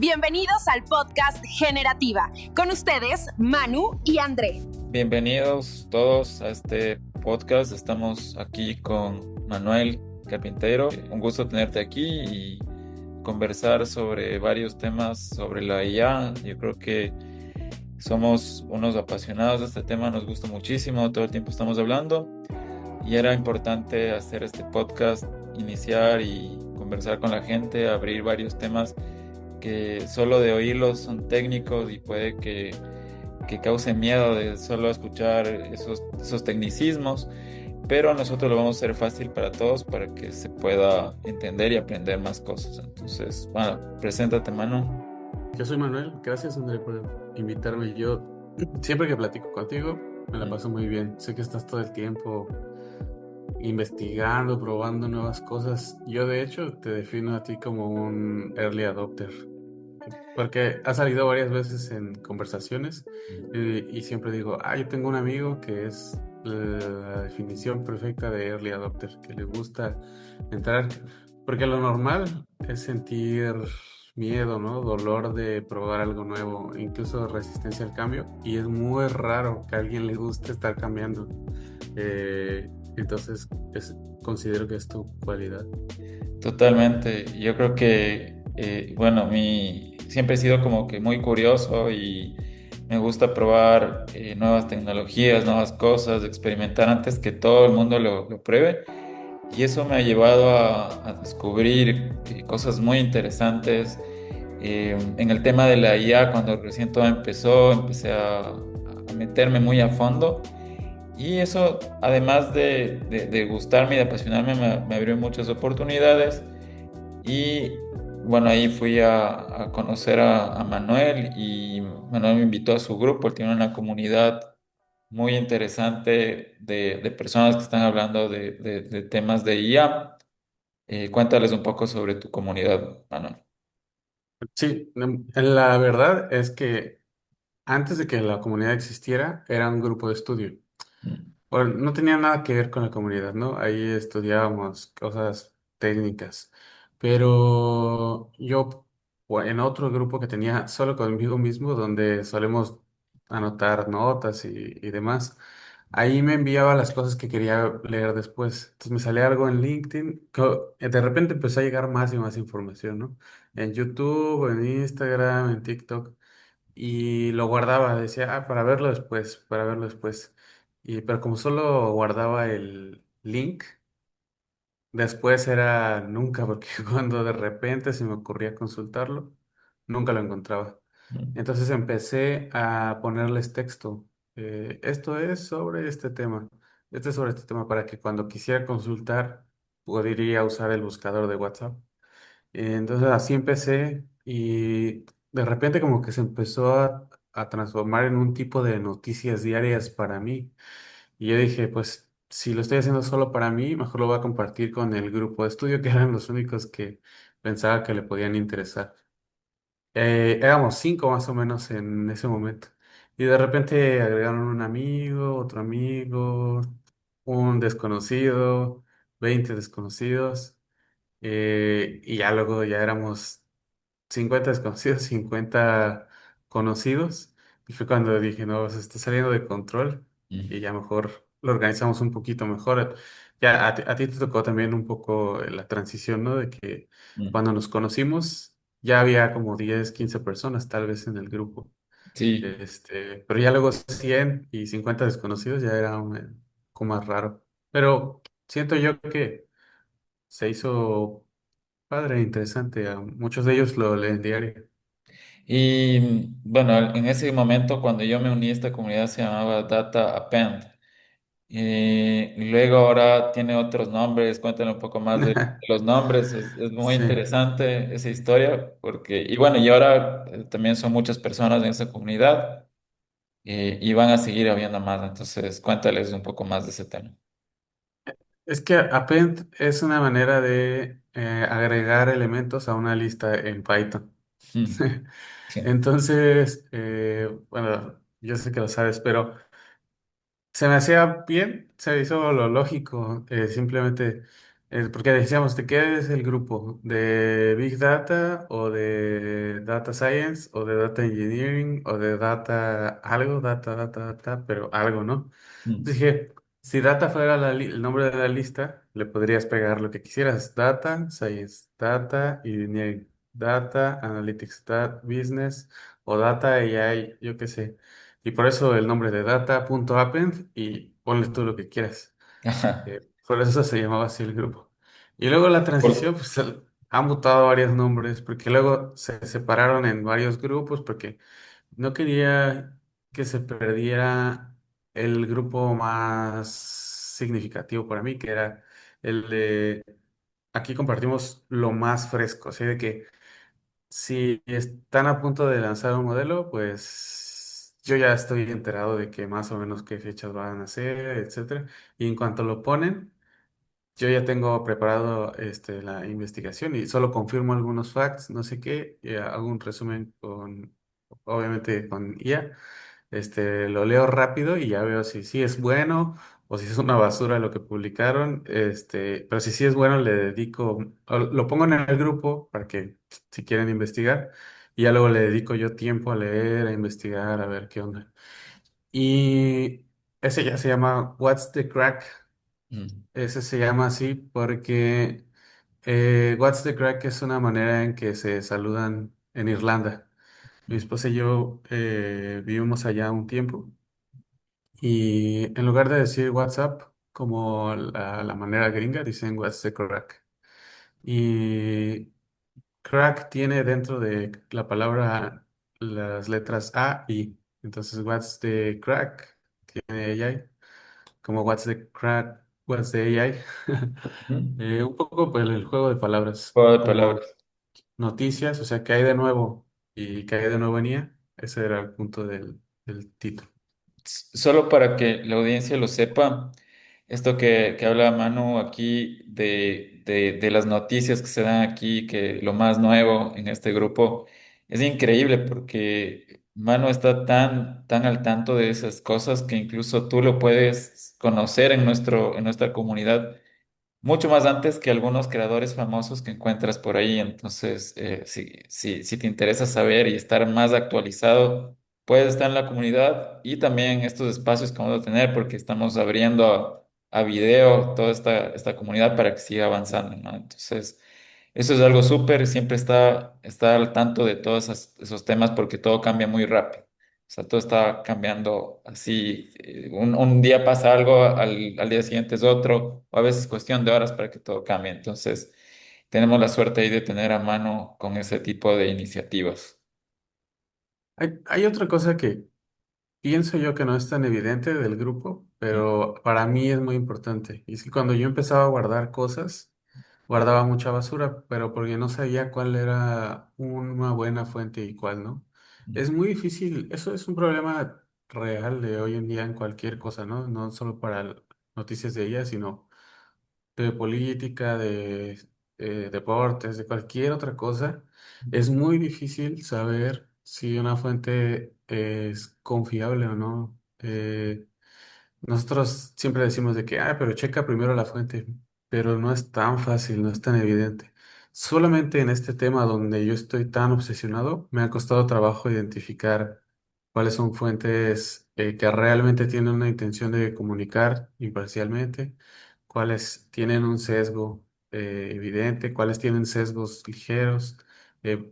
Bienvenidos al podcast Generativa. Con ustedes, Manu y André. Bienvenidos todos a este podcast. Estamos aquí con Manuel Carpintero. Un gusto tenerte aquí y conversar sobre varios temas sobre la IA. Yo creo que somos unos apasionados de este tema, nos gusta muchísimo, todo el tiempo estamos hablando y era importante hacer este podcast, iniciar y conversar con la gente, abrir varios temas que solo de oírlos son técnicos y puede que cause miedo de solo escuchar esos tecnicismos, pero nosotros lo vamos a hacer fácil para todos para que se pueda entender y aprender más cosas. Entonces, bueno, preséntate, Manu. Yo soy Manuel, gracias André por invitarme. Yo siempre que platico contigo me la paso muy bien. Sé que estás todo el tiempo investigando, probando nuevas cosas. Yo de hecho te defino a ti como un early adopter, porque ha salido varias veces en conversaciones y siempre digo, yo tengo un amigo que es la definición perfecta de early adopter, que le gusta entrar, porque lo normal es sentir miedo, ¿no? Dolor de probar algo nuevo, incluso resistencia al cambio, y es muy raro que a alguien le guste estar cambiando. Entonces, considero que es tu cualidad. Totalmente. Yo creo que, bueno, siempre he sido como que muy curioso y me gusta probar nuevas tecnologías, nuevas cosas, experimentar antes que todo el mundo lo pruebe. Y eso me ha llevado a descubrir cosas muy interesantes. En el tema de la IA, cuando recién todo empezó, empecé a meterme muy a fondo. Y eso, además de gustarme y de apasionarme, me abrió muchas oportunidades. Y bueno, ahí fui a conocer a Manuel y Manuel me invitó a su grupo. Él tiene una comunidad muy interesante de personas que están hablando de temas de IA. Cuéntales un poco sobre tu comunidad, Manuel. Sí, la verdad es que antes de que la comunidad existiera, era un grupo de estudio. Mm, Bueno, no tenía nada que ver con la comunidad, ¿no? Ahí estudiábamos cosas técnicas. Pero yo, en otro grupo que tenía solo conmigo mismo, donde solemos anotar notas y demás, ahí me enviaba las cosas que quería leer después. Entonces me salía algo en LinkedIn, de repente empezó a llegar más y más información, ¿no? En YouTube, en Instagram, en TikTok. Y lo guardaba, decía, para verlo después, para verlo después. Pero como solo guardaba el link, después era nunca, porque cuando de repente se me ocurría consultarlo, nunca lo encontraba. mm, Entonces empecé a ponerles texto. Esto es sobre este tema, este es sobre este tema, para que cuando quisiera consultar, podría usar el buscador de WhatsApp. Entonces así empecé y de repente como que se empezó a transformar en un tipo de noticias diarias para mí. Y yo dije, pues si lo estoy haciendo solo para mí, mejor lo voy a compartir con el grupo de estudio, que eran los únicos que pensaba que le podían interesar. Éramos 5 más o menos en ese momento. Y de repente agregaron un amigo, otro amigo, un desconocido, 20 desconocidos. Y ya luego ya éramos 50 desconocidos, 50 conocidos. Y fue cuando dije, no, se está saliendo de control y mm, ya mejor lo organizamos un poquito mejor. Ya a ti te tocó también un poco la transición, ¿no? De que mm. cuando nos conocimos ya había como 10 15 personas tal vez en el grupo. Sí. Pero ya luego 100 y 50 desconocidos ya era un poco más raro. Pero siento yo que se hizo padre, e interesante. A muchos de ellos lo leen diario. Y bueno, en ese momento cuando yo me uní a esta comunidad se llamaba Data Append. Luego ahora tiene otros nombres, cuéntame un poco más de los nombres, es muy Sí. interesante esa historia porque, y bueno, y ahora también son muchas personas en esa comunidad y van a seguir habiendo más, entonces cuéntales un poco más de ese tema. Es que append es una manera de agregar elementos a una lista en Python. Mm, sí. Entonces, bueno, yo sé que lo sabes, pero se me hacía bien, se hizo lo lógico. Simplemente Porque decíamos, ¿de qué es el grupo? ¿De Big Data o de Data Science o de Data Engineering o de Data algo, data, pero algo, ¿no? Mm. Dije, si Data fuera el nombre de la lista, le podrías pegar lo que quisieras. Data Science, Data Engineering, Data Analytics, Data Business o Data AI, yo qué sé. Y por eso el nombre de data.append y ponle tú lo que quieras. Ajá. Por eso se llamaba así el grupo. Y luego la transición, Por- pues han mutado varios nombres, porque luego se separaron en varios grupos, porque no quería que se perdiera el grupo más significativo para mí, que era el de aquí compartimos lo más fresco, así de que si están a punto de lanzar un modelo, pues yo ya estoy enterado de que más o menos qué fechas van a ser, etcétera. Y en cuanto lo ponen, yo ya tengo preparado la investigación y solo confirmo algunos facts, no sé qué, y hago un resumen obviamente con IA. Lo leo rápido y ya veo si sí es bueno o si es una basura lo que publicaron. Pero si sí es bueno, le dedico, o lo pongo en el grupo para que si quieren investigar y ya luego le dedico yo tiempo a leer, a investigar, a ver qué onda. Y ese ya se llama What's the Crack. mm, Ese se llama así porque What's the Crack es una manera en que se saludan en Irlanda. Mi mm, esposa y yo vivimos allá un tiempo y en lugar de decir WhatsApp como la manera gringa, dicen What's the Crack. Y crack tiene dentro de la palabra las letras A y entonces What's the Crack tiene AI como What's the Crack, What's the AI. mm. Un poco pues, el juego de palabras, Juego de como palabras. noticias, o sea, ¿qué hay de nuevo? Y ¿qué hay de nuevo en IA? Ese era el punto del título. Solo para que la audiencia lo sepa, esto que habla Manu aquí de las noticias que se dan aquí, que lo más nuevo en este grupo, es increíble porque Manu está tan al tanto de esas cosas que incluso tú lo puedes conocer en en nuestra comunidad mucho más antes que algunos creadores famosos que encuentras por ahí. Entonces, si te interesa saber y estar más actualizado, puedes estar en la comunidad y también en estos espacios que vamos a tener porque estamos abriendo a video toda esta comunidad para que siga avanzando, ¿no? Entonces, eso es algo súper, siempre está al tanto de todos esos temas porque todo cambia muy rápido. O sea, todo está cambiando así. Un día pasa algo, al día siguiente es otro, o a veces cuestión de horas para que todo cambie. Entonces, tenemos la suerte ahí de tener a mano con ese tipo de iniciativas. Hay otra cosa que pienso yo que no es tan evidente del grupo, Mm, pero para mí es muy importante. Y es que cuando yo empezaba a guardar cosas, guardaba mucha basura, pero porque no sabía cuál era una buena fuente y cuál no. mm, Es muy difícil, eso es un problema real de hoy en día en cualquier cosa, ¿no? No solo para noticias de ella, sino de política, de deportes, de cualquier otra cosa. Es muy difícil saber si una fuente es confiable o no. Nosotros siempre decimos de que, pero checa primero la fuente, pero no es tan fácil, no es tan evidente. Solamente en este tema donde yo estoy tan obsesionado, me ha costado trabajo identificar cuáles son fuentes que realmente tienen una intención de comunicar imparcialmente, cuáles tienen un sesgo evidente, cuáles tienen sesgos ligeros,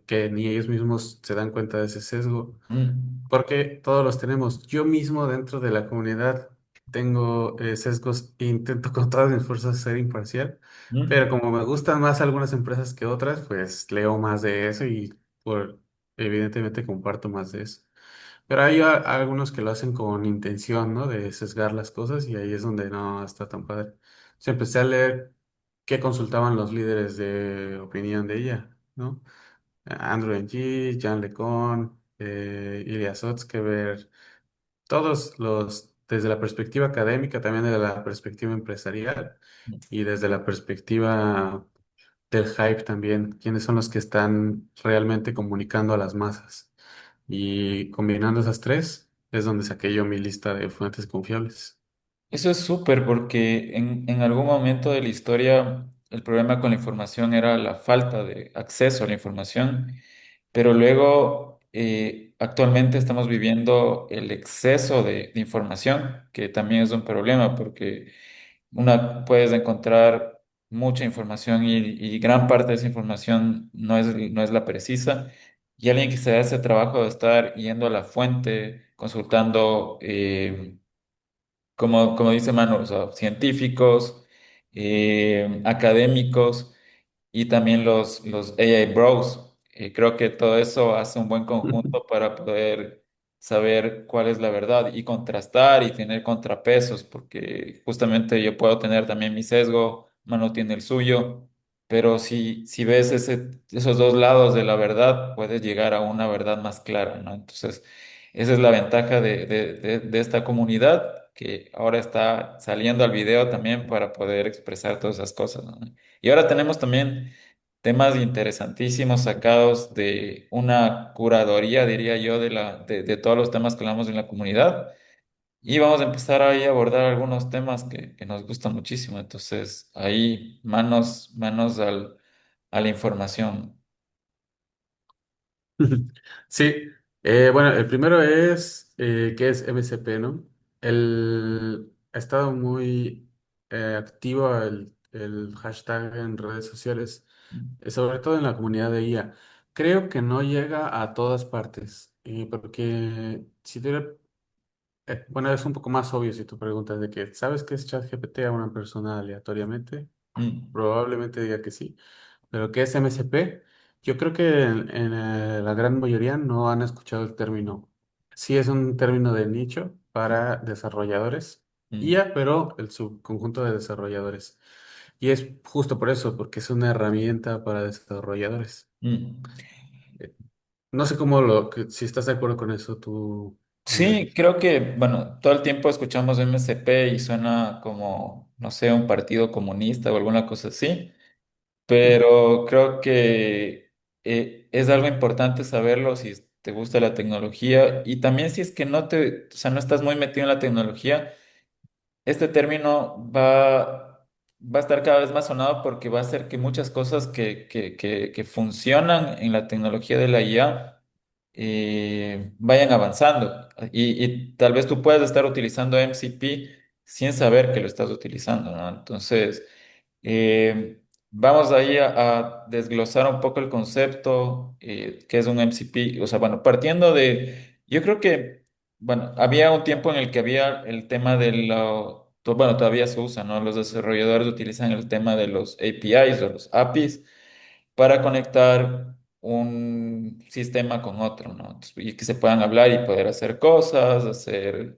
que ni ellos mismos se dan cuenta de ese sesgo. mm, Porque todos los tenemos. Yo mismo dentro de la comunidad tengo sesgos e intento con todas mis fuerzas ser imparcial, pero mm, como me gustan más algunas empresas que otras, pues leo más de eso y evidentemente comparto más de eso. Pero hay algunos que lo hacen con intención, ¿no? De sesgar las cosas y ahí es donde no está tan padre. Se empecé a leer qué consultaban los líderes de opinión de ella, ¿no? Andrew Ng, Jan LeCun, Ilya Sutskever, todos desde la perspectiva académica, también desde la perspectiva empresarial mm. y desde la perspectiva del hype también, quiénes son los que están realmente comunicando a las masas. Y combinando esas tres es donde saqué yo mi lista de fuentes confiables. Eso es súper porque en algún momento de la historia el problema con la información era la falta de acceso a la información, pero luego actualmente estamos viviendo el exceso de información, que también es un problema porque puedes encontrar mucha información y gran parte de esa información no es la precisa. Y alguien que se da ese trabajo de estar yendo a la fuente, consultando, como dice Manu, o sea, científicos, académicos y también los AI Bros. Creo que todo eso hace un buen conjunto para poder saber cuál es la verdad y contrastar y tener contrapesos, porque justamente yo puedo tener también mi sesgo, Manu tiene el suyo, pero si ves esos dos lados de la verdad, puedes llegar a una verdad más clara, ¿no? Entonces, esa es la ventaja de esta comunidad que ahora está saliendo al video también para poder expresar todas esas cosas, ¿no? Y ahora tenemos también temas interesantísimos sacados de una curaduría, diría yo, de todos los temas que hablamos en la comunidad. Y vamos a empezar ahí a abordar algunos temas que nos gustan muchísimo. Entonces, ahí manos a la información. Sí, bueno, el primero es, ¿qué es MCP, no? Ha estado muy activo el hashtag en redes sociales, sobre todo en la comunidad de IA. Creo que no llega a todas partes, porque si tuviera, bueno, es un poco más obvio si tú preguntas de que, ¿sabes qué es ChatGPT a una persona aleatoriamente? Mm, Probablemente diga que sí. Pero ¿qué es MCP? Yo creo que la gran mayoría no han escuchado el término. Sí es un término de nicho para desarrolladores, mm, IA, pero el subconjunto de desarrolladores. Y es justo por eso, porque es una herramienta para desarrolladores. mm. Eh, No sé si estás de acuerdo con eso tú, Sí, Andrés. creo que, bueno, todo el tiempo escuchamos MSP y suena como, no sé, un partido comunista o alguna cosa así, pero creo que es algo importante saberlo si te gusta la tecnología y también si es que o sea, no estás muy metido en la tecnología, este término va a estar cada vez más sonado porque va a hacer que muchas cosas que funcionan en la tecnología de la IA vayan avanzando. Y tal vez tú puedas estar utilizando MCP sin saber que lo estás utilizando, ¿no? Entonces, vamos ahí a desglosar un poco el concepto, que es un MCP. O sea, bueno, partiendo yo creo que, bueno, había un tiempo en el que había el tema bueno, todavía se usa, ¿no? Los desarrolladores utilizan el tema de los APIs o los APIs para conectar un sistema con otro, ¿no? Y que se puedan hablar y poder hacer cosas,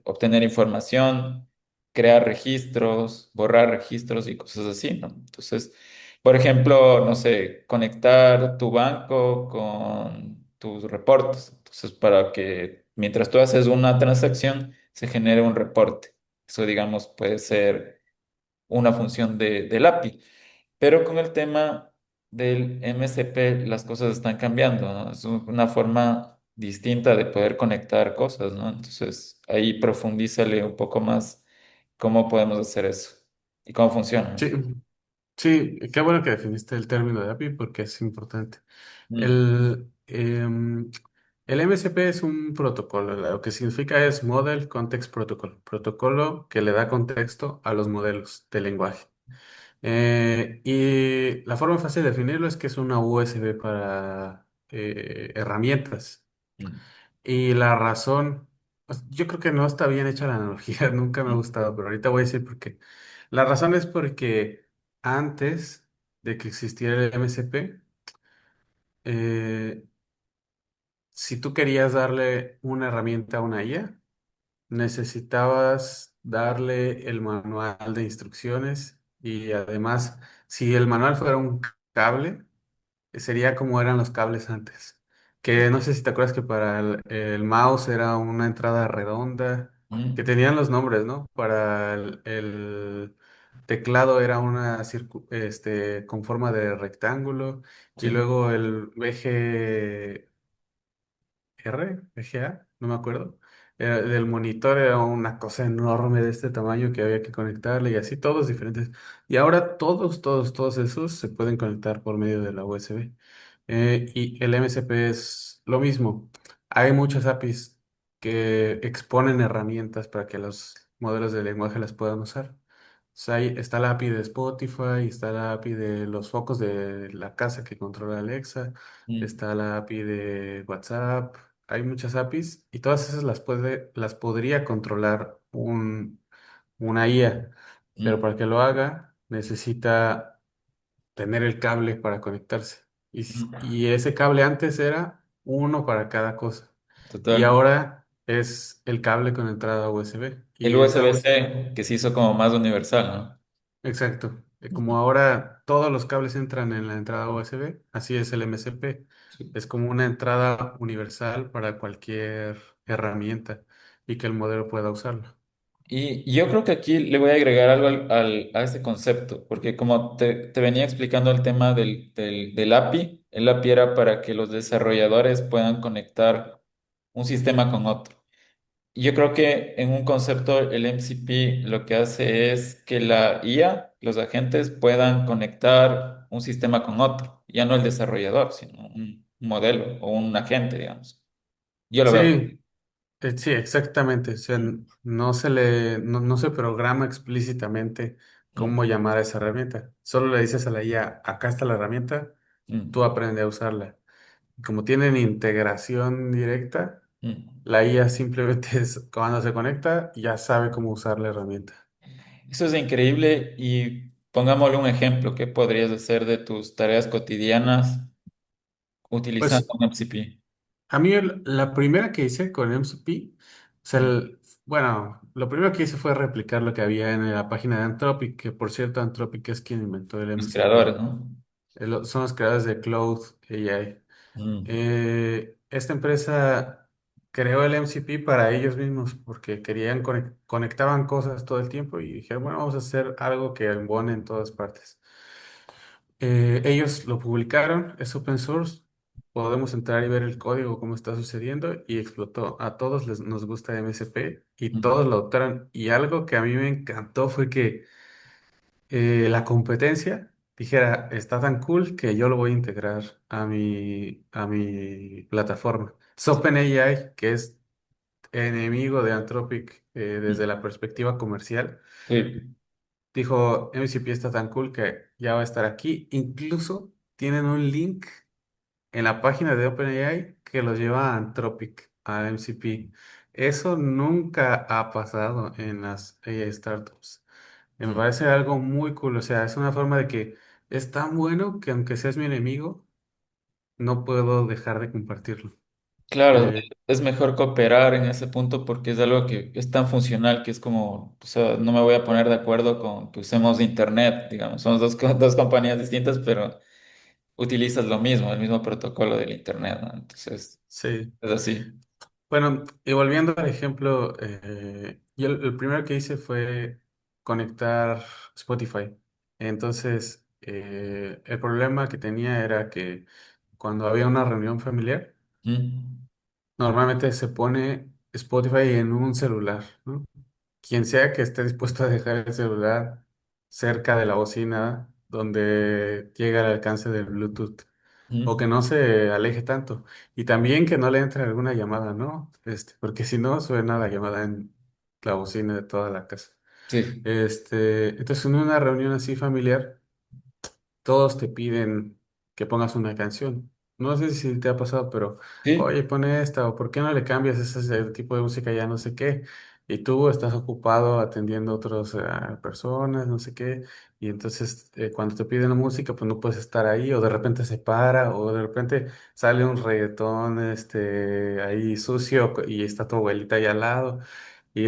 obtener información, crear registros, borrar registros y cosas así, ¿no? Entonces, por ejemplo, no sé, conectar tu banco con tus reportes. Entonces, para que mientras tú haces una transacción, se genere un reporte. Eso, digamos, puede ser una función del API. Pero con el tema del MCP las cosas están cambiando, ¿no? Es una forma distinta de poder conectar cosas, ¿no? Entonces ahí profundízale un poco más cómo podemos hacer eso y cómo funciona, Sí, ¿no? sí, qué bueno que definiste el término de API porque es importante. Mm, El, em, el MCP es un protocolo, lo que significa es Model Context Protocol, protocolo que le da contexto a los modelos de lenguaje. Y la forma fácil de definirlo es que es una USB para herramientas. mm, Y la razón, pues, yo creo que no está bien hecha la analogía, nunca me ha mm, gustado, pero ahorita voy a decir por qué. La razón es porque antes de que existiera el MCP, eh, si tú querías darle una herramienta a una IA, necesitabas darle el manual de instrucciones y además, si el manual fuera un cable, sería como eran los cables antes. Que no sé si te acuerdas que para el mouse era una entrada redonda, que mm. tenían los nombres, ¿no? Para el teclado era con forma de rectángulo y Sí, luego el VGA, no me acuerdo. del monitor era una cosa enorme de este tamaño que había que conectarle y así, todos diferentes. Y ahora todos esos se pueden conectar por medio de la USB. Y el MCP es lo mismo. Hay muchas APIs que exponen herramientas para que los modelos de lenguaje las puedan usar. O sea, ahí está la API de Spotify, está la API de los focos de la casa que controla Alexa, Mm, está la API de WhatsApp. Hay muchas APIs y todas esas las podría controlar una IA, pero mm, para que lo haga necesita tener el cable para conectarse. mm. Y ese cable antes era uno para cada cosa. Y Total. ahora es el cable con entrada USB. El Y esa USB, USB-C que se hizo como más universal, ¿no? exacto. Ujú. Como ahora todos los cables entran en la entrada USB, así es el MCP. Sí. Es como una entrada universal para cualquier herramienta y que el modelo pueda usarlo. Y yo creo que aquí le voy a agregar algo a este concepto, porque como te venía explicando el tema del API, el API era para que los desarrolladores puedan conectar un sistema con otro. Y yo creo que en un concepto el MCP lo que hace es que la IA, los agentes, puedan conectar un sistema con otro, ya no el desarrollador, sino un modelo o un agente, digamos. Yo lo veo. Sí, sí, exactamente. O sea, no se programa explícitamente cómo Mm, llamar a esa herramienta. Solo le dices a la IA, acá está la herramienta, tú mm, aprende a usarla. Como tienen integración directa, mm. la IA simplemente cuando se conecta, ya sabe cómo usar la herramienta. Eso es increíble y pongámosle un ejemplo. ¿Qué podrías hacer de tus tareas cotidianas utilizando Pues un MCP? a mí la primera que hice con MCP, o sea, Mm. bueno, lo primero que hice fue replicar lo que había en la página de Anthropic, que por cierto Anthropic es quien inventó el Los MCP. creadores, ¿no? Son los creadores de Cloud AI. Mm. Esta empresa creó el MCP para ellos mismos porque querían conectaban cosas todo el tiempo y dijeron, bueno, vamos a hacer algo que embone en todas partes. Ellos lo publicaron, es open source, podemos entrar y ver el código, cómo está sucediendo y explotó. A todos nos gusta MSP y todos Mm. lo adoptaron. Y algo que a mí me encantó fue que la competencia dijera, está tan cool que yo lo voy a integrar a mi plataforma. Es OpenAI, que es enemigo de Anthropic desde Mm. la perspectiva comercial, Sí. dijo, MCP está tan cool que ya va a estar aquí. Incluso tienen un link en la página de OpenAI que los lleva a Anthropic, a MCP. Eso nunca ha pasado en las AI startups. Me Mm. parece algo muy cool. O sea, es una forma de que es tan bueno que aunque seas mi enemigo, no puedo dejar de compartirlo. Claro, Eh, es mejor cooperar en ese punto porque es algo que es tan funcional que es como, o sea, no me voy a poner de acuerdo con que usemos internet, digamos, somos dos compañías distintas, pero utilizas lo mismo, el mismo protocolo del internet, ¿no? Entonces, sí. es así. Bueno, y volviendo al ejemplo, yo el primero que hice fue conectar Spotify. Entonces, el problema que tenía era que cuando había una reunión familiar, Mm, normalmente se pone Spotify en un celular, ¿no? Quien sea que esté dispuesto a dejar el celular cerca de la bocina donde llega al alcance del Bluetooth o que mm, no se aleje tanto. Y también que no le entre alguna llamada, ¿no? Porque si no, suena la llamada en la bocina de toda la casa. sí, Entonces, en una reunión así familiar, todos te piden que pongas una canción. No sé si te ha pasado, pero, sí, oye, pone esta, o ¿por qué no le cambias ese tipo de música ya no sé qué? Y tú estás ocupado atendiendo a otras personas, no sé qué, y entonces cuando te piden la música, pues no puedes estar ahí, o de repente se para, o de repente sale un reggaetón, ahí sucio, y está tu abuelita ahí al lado, y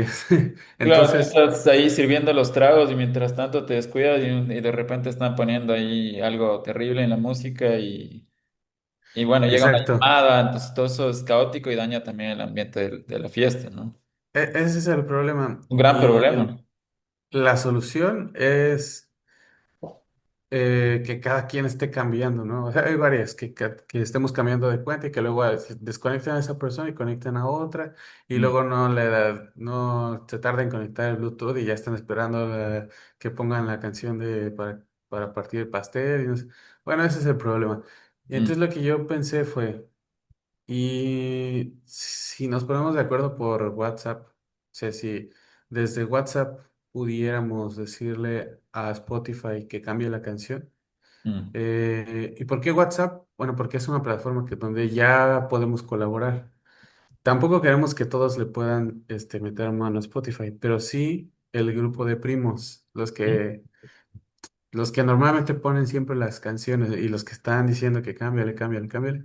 claro, tú entonces, estás ahí sirviendo los tragos y mientras tanto te descuidas y de repente están poniendo ahí algo terrible en la música y bueno, llega una exacto. llamada, entonces todo eso es caótico y daña también el ambiente de la fiesta, ¿no? Ese es el problema. Un gran Y problema. la solución que cada quien esté cambiando, ¿no? O sea, hay varias que estemos cambiando de cuenta y que luego se desconecten a esa persona y conecten a otra y Mm, luego no se tarda en conectar el Bluetooth y ya están esperando que pongan la canción para partir el pastel. Y no sé. Bueno, ese es el problema. Y mm, entonces lo que yo pensé fue, y si nos ponemos de acuerdo por WhatsApp, o sea, si desde WhatsApp pudiéramos decirle a Spotify que cambie la canción. mm, ¿Y por qué WhatsApp? Bueno, porque es una plataforma donde ya podemos colaborar. Tampoco queremos que todos le puedan meter mano a Spotify, pero sí el grupo de primos, mm, los que normalmente ponen siempre las canciones y los que están diciendo que cámbiale, cámbiale, cámbiale.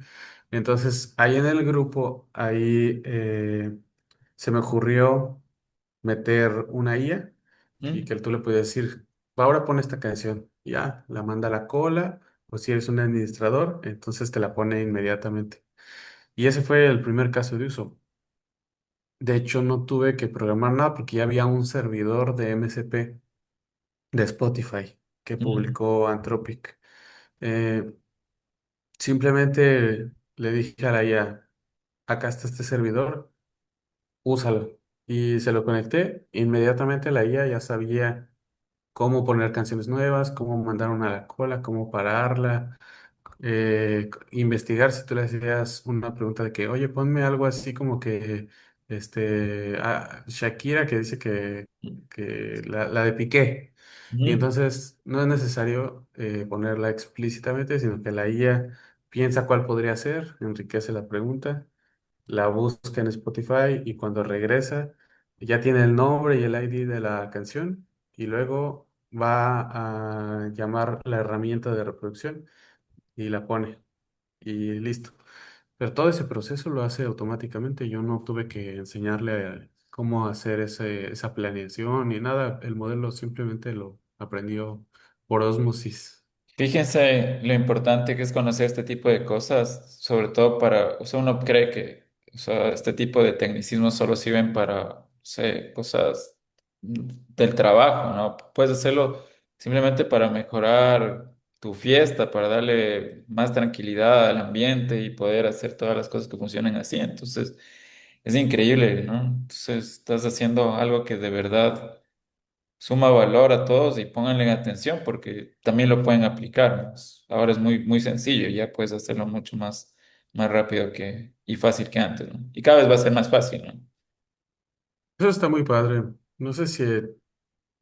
Entonces, ahí en el grupo, ahí se me ocurrió meter una IA y mm, que tú le puedes decir, ahora pon esta canción. Y ya, la manda a la cola, o si eres un administrador, entonces te la pone inmediatamente. Y ese fue el primer caso de uso. De hecho, no tuve que programar nada porque ya había un servidor de MCP de Spotify que mm. publicó Anthropic. Eh, Simplemente le dije a la IA, acá está este servidor, úsalo. Y se lo conecté, inmediatamente la IA ya sabía cómo poner canciones nuevas, cómo mandar una a la cola, cómo pararla, investigar si tú le hacías una pregunta de que, oye, ponme algo así como que, Shakira que dice que la de Piqué. Y Ujú, entonces no es necesario ponerla explícitamente, sino que la IA piensa cuál podría ser, enriquece la pregunta, la busca en Spotify y cuando regresa ya tiene el nombre y el ID de la canción y luego va a llamar la herramienta de reproducción y la pone y listo. Pero todo ese proceso lo hace automáticamente. Yo no tuve que enseñarle cómo hacer esa planeación ni nada. El modelo simplemente lo aprendió por ósmosis. Fíjense lo importante que es conocer este tipo de cosas, sobre todo para, o sea, uno cree que, o sea, este tipo de tecnicismos solo sirven para, no sé, cosas del trabajo, ¿no? Puedes hacerlo simplemente para mejorar tu fiesta, para darle más tranquilidad al ambiente y poder hacer todas las cosas que funcionen así. Entonces, es increíble, ¿no? Entonces, estás haciendo algo que de verdad suma valor a todos y pónganle atención porque también lo pueden aplicar, ¿no? Ahora es muy, muy sencillo, ya puedes hacerlo mucho más, más rápido y fácil que antes, ¿no? Y cada vez va a ser más fácil, ¿no? Eso está muy padre. No sé si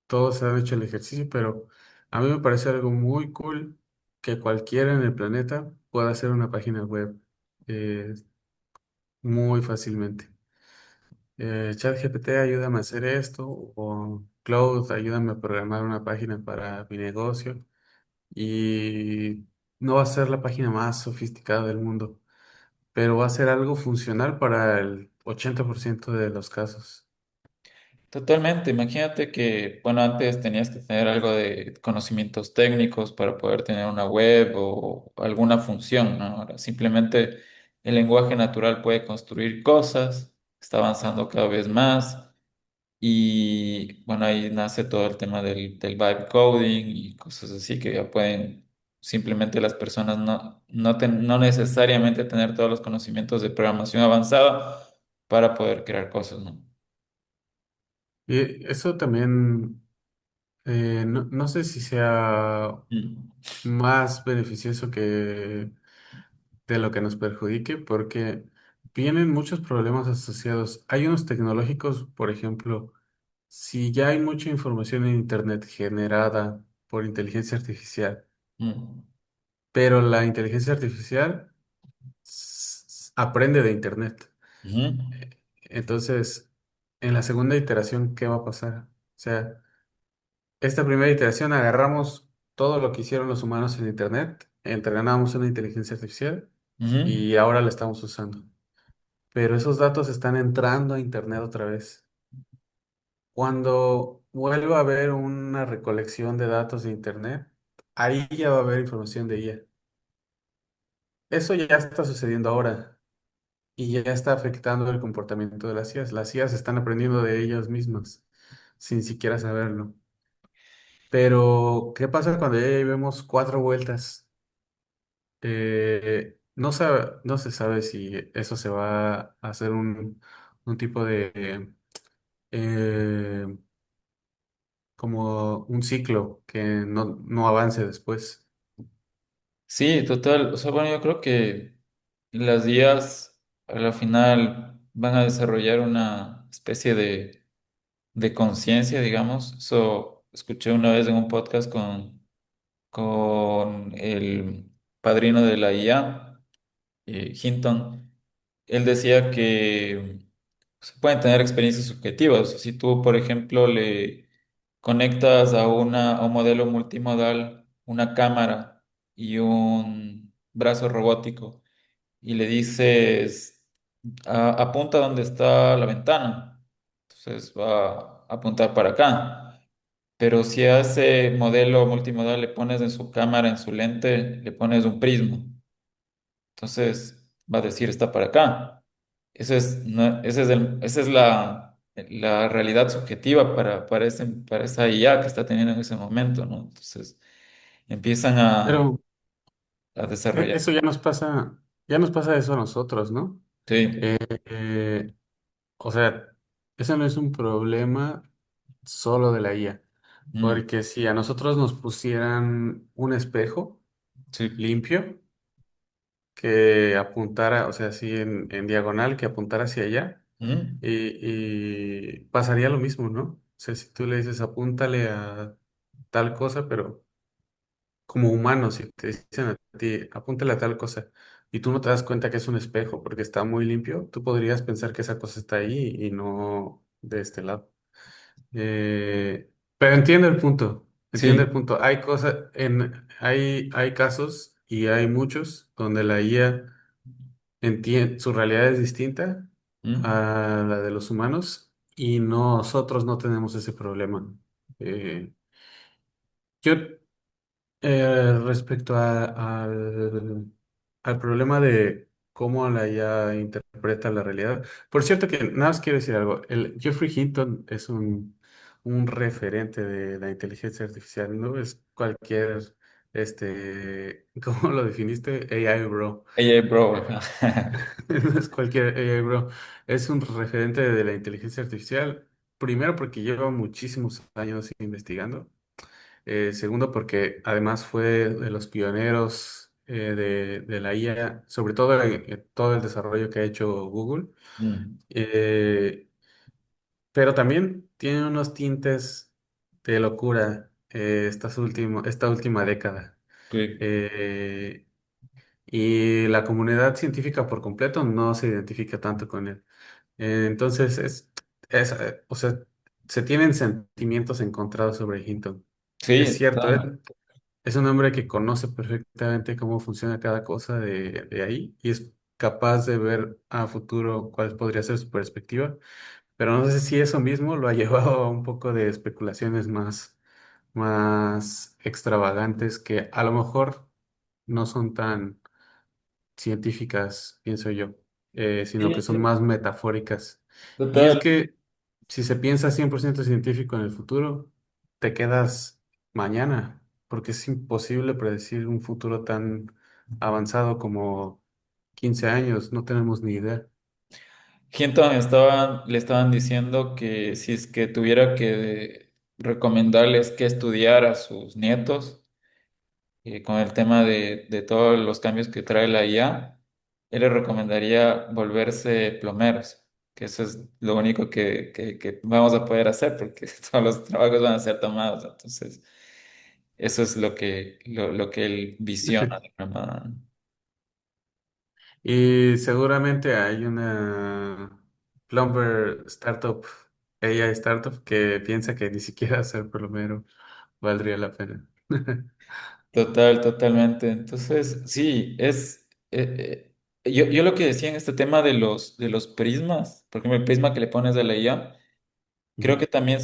todos han hecho el ejercicio, pero a mí me parece algo muy cool que cualquiera en el planeta pueda hacer una página web eh, muy fácilmente. ChatGPT, ayúdame a hacer esto, o Cloud, ayúdame a programar una página para mi negocio. Y no va a ser la página más sofisticada del mundo, pero va a ser algo funcional para el 80% de los casos. Totalmente, imagínate que, bueno, antes tenías que tener algo de conocimientos técnicos para poder tener una web o alguna función, ¿no? Ahora simplemente el lenguaje natural puede construir cosas, está avanzando cada vez más. Y bueno, ahí nace todo el tema del vibe coding y cosas así que ya pueden simplemente las personas no necesariamente tener todos los conocimientos de programación avanzada para poder crear cosas, ¿no? Y eso también, no sé si sea Mm, más beneficioso que de lo que nos perjudique, porque vienen muchos problemas asociados. Hay unos tecnológicos, por ejemplo, si ya hay mucha información en Internet generada por inteligencia artificial, mm, pero la inteligencia artificial aprende de Internet. ujú, Entonces, en la segunda iteración, ¿qué va a pasar? O sea, esta primera iteración agarramos todo lo que hicieron los humanos en Internet, entrenamos una inteligencia artificial ujú. y ahora la estamos usando. Pero esos datos están entrando a Internet otra vez. Cuando vuelva a haber una recolección de datos de Internet, ahí ya va a haber información de IA. Eso ya está sucediendo ahora y ya está afectando el comportamiento de las IAs. Las IAs están aprendiendo de ellas mismas sin siquiera saberlo. Pero, ¿qué pasa cuando ya llevemos 4 vueltas? No se sabe si eso se va a hacer un tipo de, eh, como un ciclo que no avance después. Sí, total. O sea, bueno, yo creo que las IAs a la final van a desarrollar una especie de conciencia, digamos. Eso escuché una vez en un podcast con el padrino de la IA, Hinton. Él decía que se pueden tener experiencias subjetivas. O sea, si tú, por ejemplo, le conectas a un modelo multimodal una cámara y un brazo robótico y le dices, apunta donde está la ventana", entonces va a apuntar para acá. Pero si a ese modelo multimodal le pones en su cámara, en su lente, le pones un prisma, entonces va a decir está para acá. Esa es la realidad subjetiva para esa IA que está teniendo en ese momento, ¿no? Entonces empiezan Pero a desarrollar. eso ya nos pasa eso a nosotros, ¿no? Sí. Eh, o sea, ese no es un problema solo de la IA, Mm, porque si a nosotros nos pusieran un espejo sí. limpio que apuntara, o sea, así en diagonal, que apuntara hacia allá, Mm, y pasaría lo mismo, ¿no? O sea, si tú le dices apúntale a tal cosa, pero como humano, si te dicen a ti apúntale a tal cosa y tú no te das cuenta que es un espejo porque está muy limpio, tú podrías pensar que esa cosa está ahí y no de este lado. Pero entiendo el punto, entiendo el sí. punto. Hay casos y hay muchos donde la IA entiende, su realidad es distinta Mm. a la de los humanos y nosotros no tenemos ese problema. Eh, yo, respecto al problema de cómo la IA interpreta la realidad. Por cierto, que nada más quiero decir algo. El Jeffrey Hinton es un referente de la inteligencia artificial, no es cualquier, ¿cómo lo definiste? AI bro. AI Bro. Ajá. No es cualquier AI bro. Es un referente de la inteligencia artificial. Primero porque lleva muchísimos años investigando. Segundo, porque además fue de los pioneros de la IA, sobre todo en todo el desarrollo que ha hecho Google. Mm, Eh, pero también tiene unos tintes de locura esta última década. sí. Eh, y la comunidad científica por completo no se identifica tanto con él. Entonces, o sea, se tienen sentimientos encontrados sobre Hinton. Es Sí, cierto, total. es un hombre que conoce perfectamente cómo funciona cada cosa de ahí y es capaz de ver a futuro cuál podría ser su perspectiva, pero no sé si eso mismo lo ha llevado a un poco de especulaciones más extravagantes que a lo mejor no son tan científicas, pienso yo, sino que Sí, son más metafóricas. Y es total. que si se piensa 100% científico en el futuro, te quedas mañana, porque es imposible predecir un futuro tan avanzado como 15 años, no tenemos ni idea. Hinton le estaban diciendo que si es que tuviera que recomendarles qué estudiar a sus nietos, con el tema de todos los cambios que trae la IA, él les recomendaría volverse plomeros, que eso es lo único que vamos a poder hacer, porque todos los trabajos van a ser tomados. Entonces, eso es lo que él visiona de forma. Y seguramente hay una Plumber startup, AI startup, que piensa que ni siquiera ser plomero valdría la pena. Totalmente. Entonces, sí, yo lo que decía en este tema de los prismas, por ejemplo, el prisma que le pones de la IA, creo Ujú. que también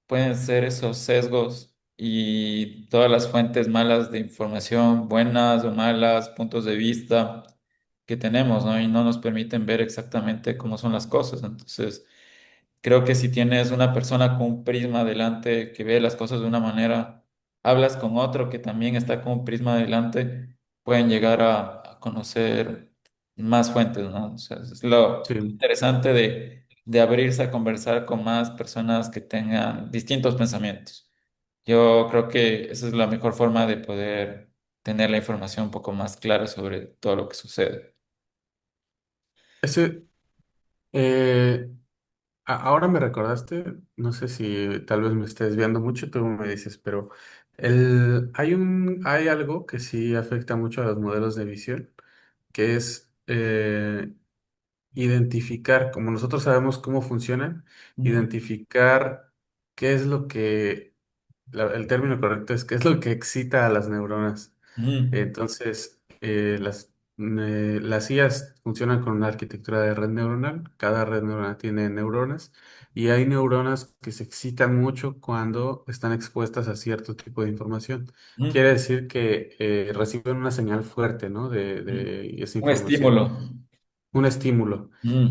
pueden ser esos sesgos y todas las fuentes malas de información, buenas o malas, puntos de vista que tenemos, ¿no? Y no nos permiten ver exactamente cómo son las cosas. Entonces, Creo que si tienes una persona con un prisma adelante que ve las cosas de una manera, hablas con otro que también está con un prisma adelante, pueden llegar a conocer más fuentes, ¿no? O sea, es lo Sí. interesante de abrirse a conversar con más personas que tengan distintos pensamientos. Yo creo que esa es la mejor forma de poder tener la información un poco más clara sobre todo lo que sucede. Ese, eh, ahora me recordaste, no sé si tal vez me estés viendo mucho, tú me dices, pero hay algo que sí afecta mucho a los modelos de visión, que es identificar, como nosotros sabemos cómo funcionan, Mm, identificar qué es lo que, el término correcto es qué es lo que excita a las neuronas. mm, Entonces, las IAs funcionan con una arquitectura de red neuronal. Cada red neuronal tiene neuronas y hay neuronas que se excitan mucho cuando están expuestas a cierto tipo de información. Quiere mm, decir que reciben una señal fuerte, ¿no? mm. de esa Un información, estímulo. un estímulo. Mm,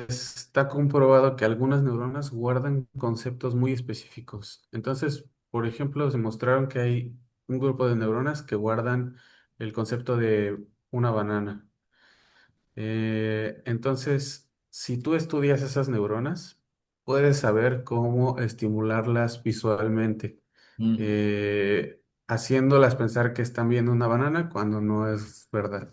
Está comprobado que algunas neuronas guardan conceptos muy específicos. Entonces, por ejemplo, se mostraron que hay un grupo de neuronas que guardan el concepto de una banana. Entonces, si tú estudias esas neuronas, puedes saber cómo estimularlas visualmente, mm. haciéndolas pensar que están viendo una banana cuando no es verdad.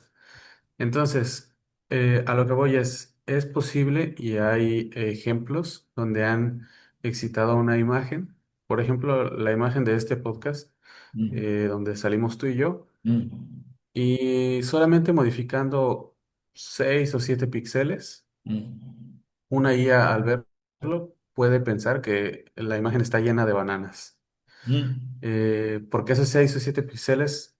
Entonces, a lo que voy es posible y hay ejemplos donde han excitado una imagen. Por ejemplo, la imagen de este podcast, Mm, donde salimos tú y yo, mm, y solamente modificando 6 o 7 píxeles, mm, una IA al verlo puede pensar que la imagen está llena de bananas. mm, Porque esos 6 o 7 píxeles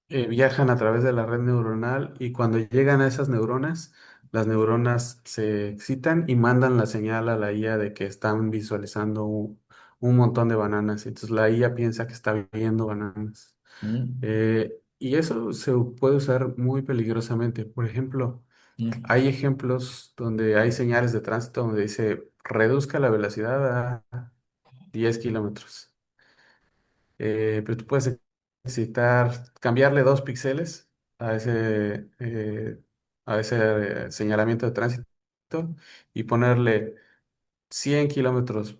viajan a través de la red neuronal y cuando llegan a esas neuronas, las neuronas se excitan y mandan la señal a la IA de que están visualizando un montón de bananas. Entonces la IA piensa que está viendo bananas. mm, Y eso se puede usar muy peligrosamente. Por ejemplo, mm, hay ejemplos donde hay señales de tránsito donde dice reduzca la velocidad a 10 kilómetros. Pero tú puedes necesitar cambiarle 2 píxeles a ese señalamiento de tránsito y ponerle 100 kilómetros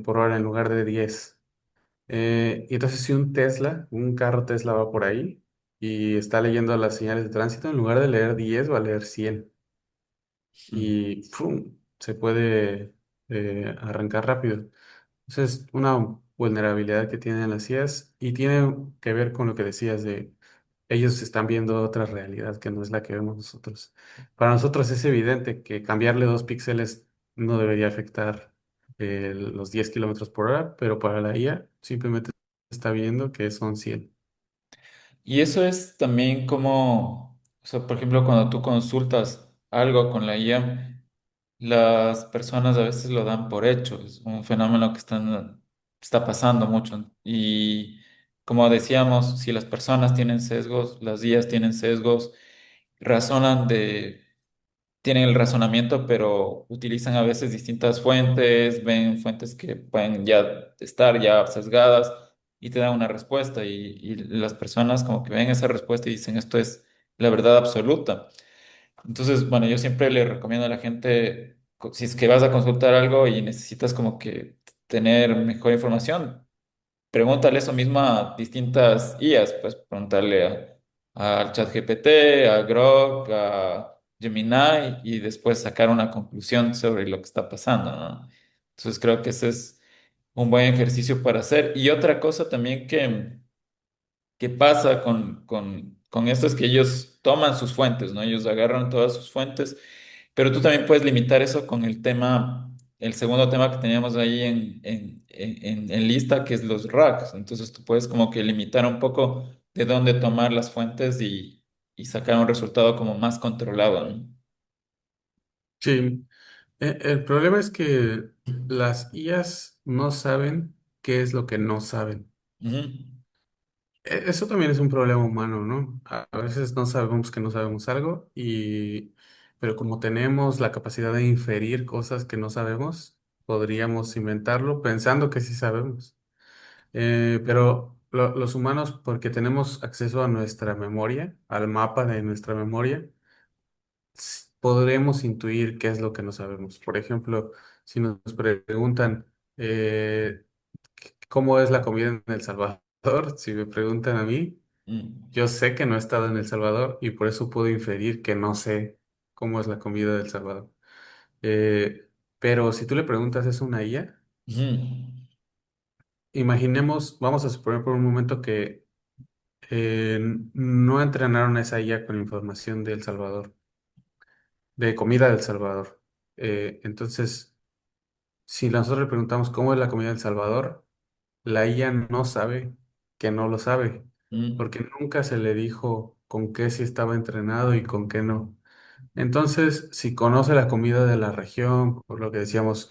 por hora en lugar de 10. Y entonces si un carro Tesla va por ahí y está leyendo las señales de tránsito, en lugar de leer 10 va a leer 100 mm. y ¡fum! Se puede arrancar rápido. Esa es una vulnerabilidad que tienen las IAs y tiene que ver con lo que decías de ellos están viendo otra realidad que no es la que vemos nosotros. Para nosotros es evidente que cambiarle 2 píxeles no debería afectar los 10 kilómetros por hora, pero para la IA simplemente está viendo que son 100. Y eso es también como, o sea, por ejemplo, cuando tú consultas algo con la IA, las personas a veces lo dan por hecho, es un fenómeno que está pasando mucho. Y como decíamos, si las personas tienen sesgos, las IAs tienen sesgos, razonan tienen el razonamiento, pero utilizan a veces distintas fuentes, ven fuentes que pueden ya estar ya sesgadas y te dan una respuesta y las personas como que ven esa respuesta y dicen esto es la verdad absoluta. Entonces, bueno, yo siempre le recomiendo a la gente, si es que vas a consultar algo y necesitas como que tener mejor información, pregúntale eso mismo a distintas IAs, pues preguntarle al ChatGPT, a Grok, a Gemini y después sacar una conclusión sobre lo que está pasando, ¿no? Entonces creo que ese es un buen ejercicio para hacer. Y otra cosa también que pasa con esto es que ellos toman sus fuentes, ¿no? Ellos agarran todas sus fuentes, pero tú también puedes limitar eso con el tema, el segundo tema que teníamos ahí en lista, que es los racks. Entonces tú puedes como que limitar un poco de dónde tomar las fuentes y sacar un resultado como más controlado, ¿no? Sí, el problema es que las IAs no saben qué es lo que no saben. Ujú, Eso también es un problema humano, ¿no? A veces no sabemos que no sabemos algo y pero como tenemos la capacidad de inferir cosas que no sabemos, podríamos inventarlo pensando que sí sabemos. Pero los humanos, porque tenemos acceso a nuestra memoria, al mapa de nuestra memoria, podremos intuir qué es lo que no sabemos. Por ejemplo, si nos preguntan cómo es la comida en El Salvador, si me preguntan a mí, Mm, yo sé que no he estado en El Salvador y por eso puedo inferir que no sé cómo es la comida de El Salvador. Pero si tú le preguntas, ¿es una IA? ujú, Imaginemos, vamos a suponer por un momento que no entrenaron a esa IA con información de El Salvador, de comida de El Salvador. Entonces, si nosotros le preguntamos cómo es la comida de El Salvador, la IA no sabe que no lo sabe, mm, porque nunca se le dijo con qué sí estaba entrenado y con qué no. Entonces, si conoce la comida de la región, por lo que decíamos,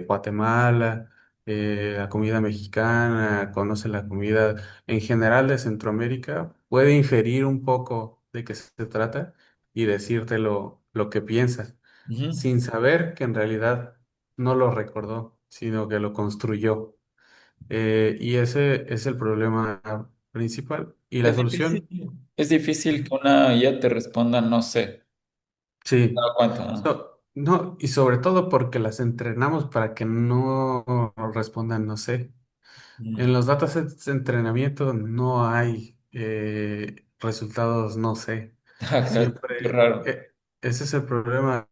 Guatemala, la comida mexicana, conoce la comida en general de Centroamérica, puede inferir un poco de qué se trata y decirte lo que piensa, ujú. sin saber que en realidad no lo recordó, sino que lo construyó. Y ese es el problema principal. Y la Es solución, difícil, es difícil que una IA te responda no sé. ¿Te sí. das cuenta, no? No, y sobre todo porque las entrenamos para que no respondan, no sé. En Mm. los datasets de entrenamiento no hay resultados, no sé. Qué Siempre, raro. ese es el problema.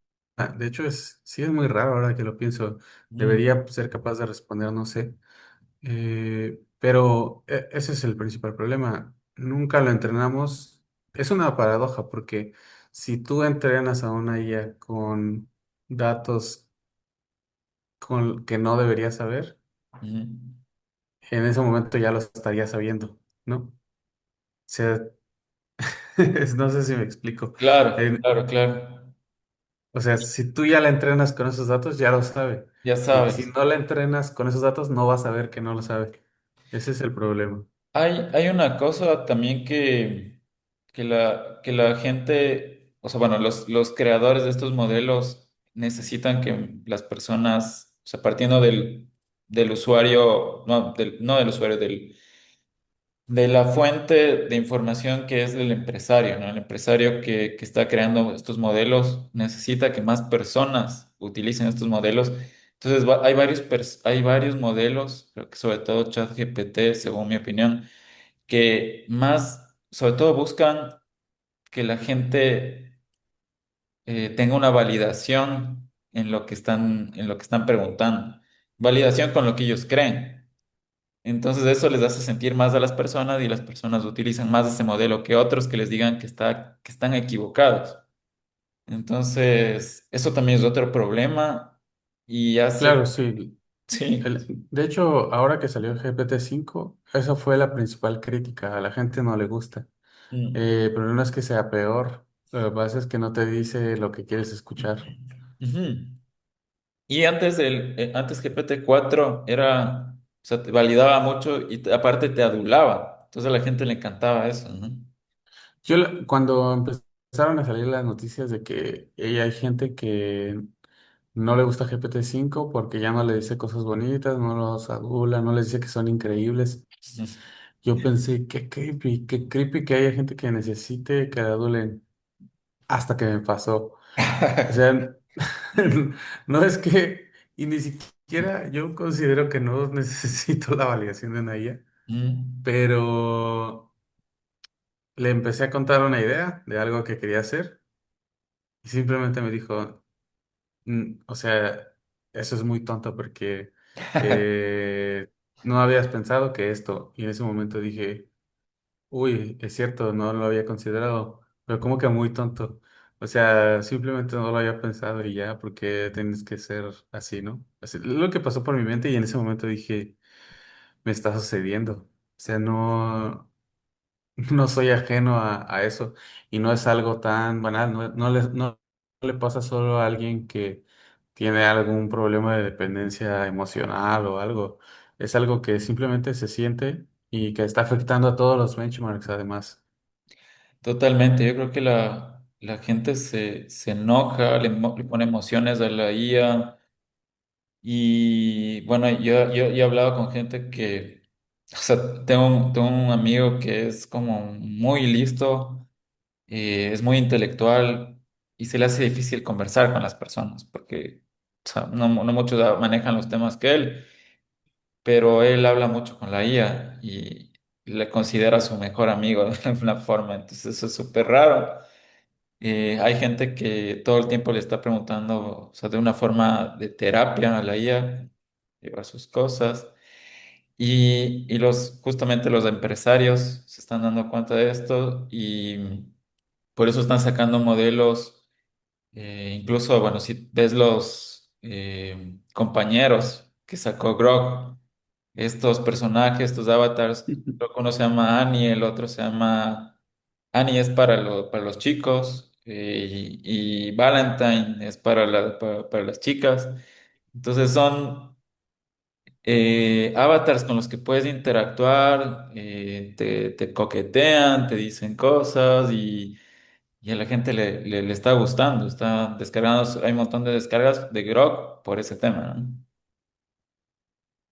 De hecho, sí es muy raro ahora que lo pienso. Mm, Debería ser capaz de responder, no sé. Pero ese es el principal problema. Nunca lo entrenamos. Es una paradoja porque si tú entrenas a una IA con datos que no deberías saber, ujú. en ese momento ya lo estarías sabiendo, ¿no? O sea, no sé si me explico. Claro, Eh, claro, claro. o sea, si tú ya la entrenas con esos datos, ya lo sabe. Ya Y si sabes. no la entrenas con esos datos, no vas a saber que no lo sabe. Ese es el problema. Hay una cosa también que la gente, o sea, bueno, los creadores de estos modelos necesitan que las personas, o sea, partiendo del usuario, no del usuario, de la fuente de información que es el empresario, ¿no? El empresario que está creando estos modelos necesita que más personas utilicen estos modelos. Entonces, hay varios modelos, creo que sobre todo ChatGPT, según mi opinión, que más, sobre todo buscan que la gente tenga una validación en lo que están preguntando, validación con lo que ellos creen. Entonces eso les hace sentir más a las personas y las personas utilizan más ese modelo que otros que les digan que están equivocados. Entonces, eso también es otro problema y hace, Claro, sí. sí, De hecho, ahora que salió GPT-5, esa fue la principal crítica. A la gente no le gusta. mm, Pero no es que sea peor. Lo que pasa es que no te dice lo que quieres escuchar. ujú. Y antes GPT-4 era, o sea, te validaba mucho y aparte te adulaba. Entonces a la gente le encantaba eso, ¿no? Cuando empezaron a salir las noticias de que hay gente que no le gusta GPT-5 porque ya no le dice cosas bonitas, no los adula, no les dice que son increíbles. Yo pensé, qué creepy que haya gente que necesite que le adulen hasta que me pasó. O sea, no es que, y ni siquiera yo considero que no necesito la validación de una IA, Mm. pero le empecé a contar una idea de algo que quería hacer y simplemente me dijo, o sea, eso es muy tonto porque no habías pensado que esto, y en ese momento dije, uy, es cierto, no lo había considerado, pero como que muy tonto. O sea, simplemente no lo había pensado y ya, porque tienes que ser así, ¿no? Así, lo que pasó por mi mente y en ese momento dije, me está sucediendo. O sea, no, no soy ajeno a eso y no es algo tan banal, no le pasa solo a alguien que tiene algún problema de dependencia emocional o algo. Es algo que simplemente se siente y que está afectando a todos los benchmarks además. Totalmente, yo creo que la gente se enoja, le pone emociones a la IA. Y bueno, yo he hablado con gente que, o sea, tengo un amigo que es como muy listo, es muy intelectual y se le hace difícil conversar con las personas porque, o sea, no muchos manejan los temas que él, pero él habla mucho con la IA y le considera su mejor amigo de alguna forma, entonces eso es súper raro. Hay gente que todo el tiempo le está preguntando, o sea, de una forma de terapia a la IA, lleva sus cosas. Y justamente los empresarios se están dando cuenta de esto y por eso están sacando modelos, incluso, bueno, si ves los compañeros que sacó Grok, estos personajes, estos avatars, uno se llama Annie, el otro se llama... Annie es para los chicos y Valentine es para las chicas. Entonces son avatars con los que puedes interactuar, te coquetean, te dicen cosas y a la gente le está gustando, está descargando, hay un montón de descargas de Grok por ese tema, ¿no?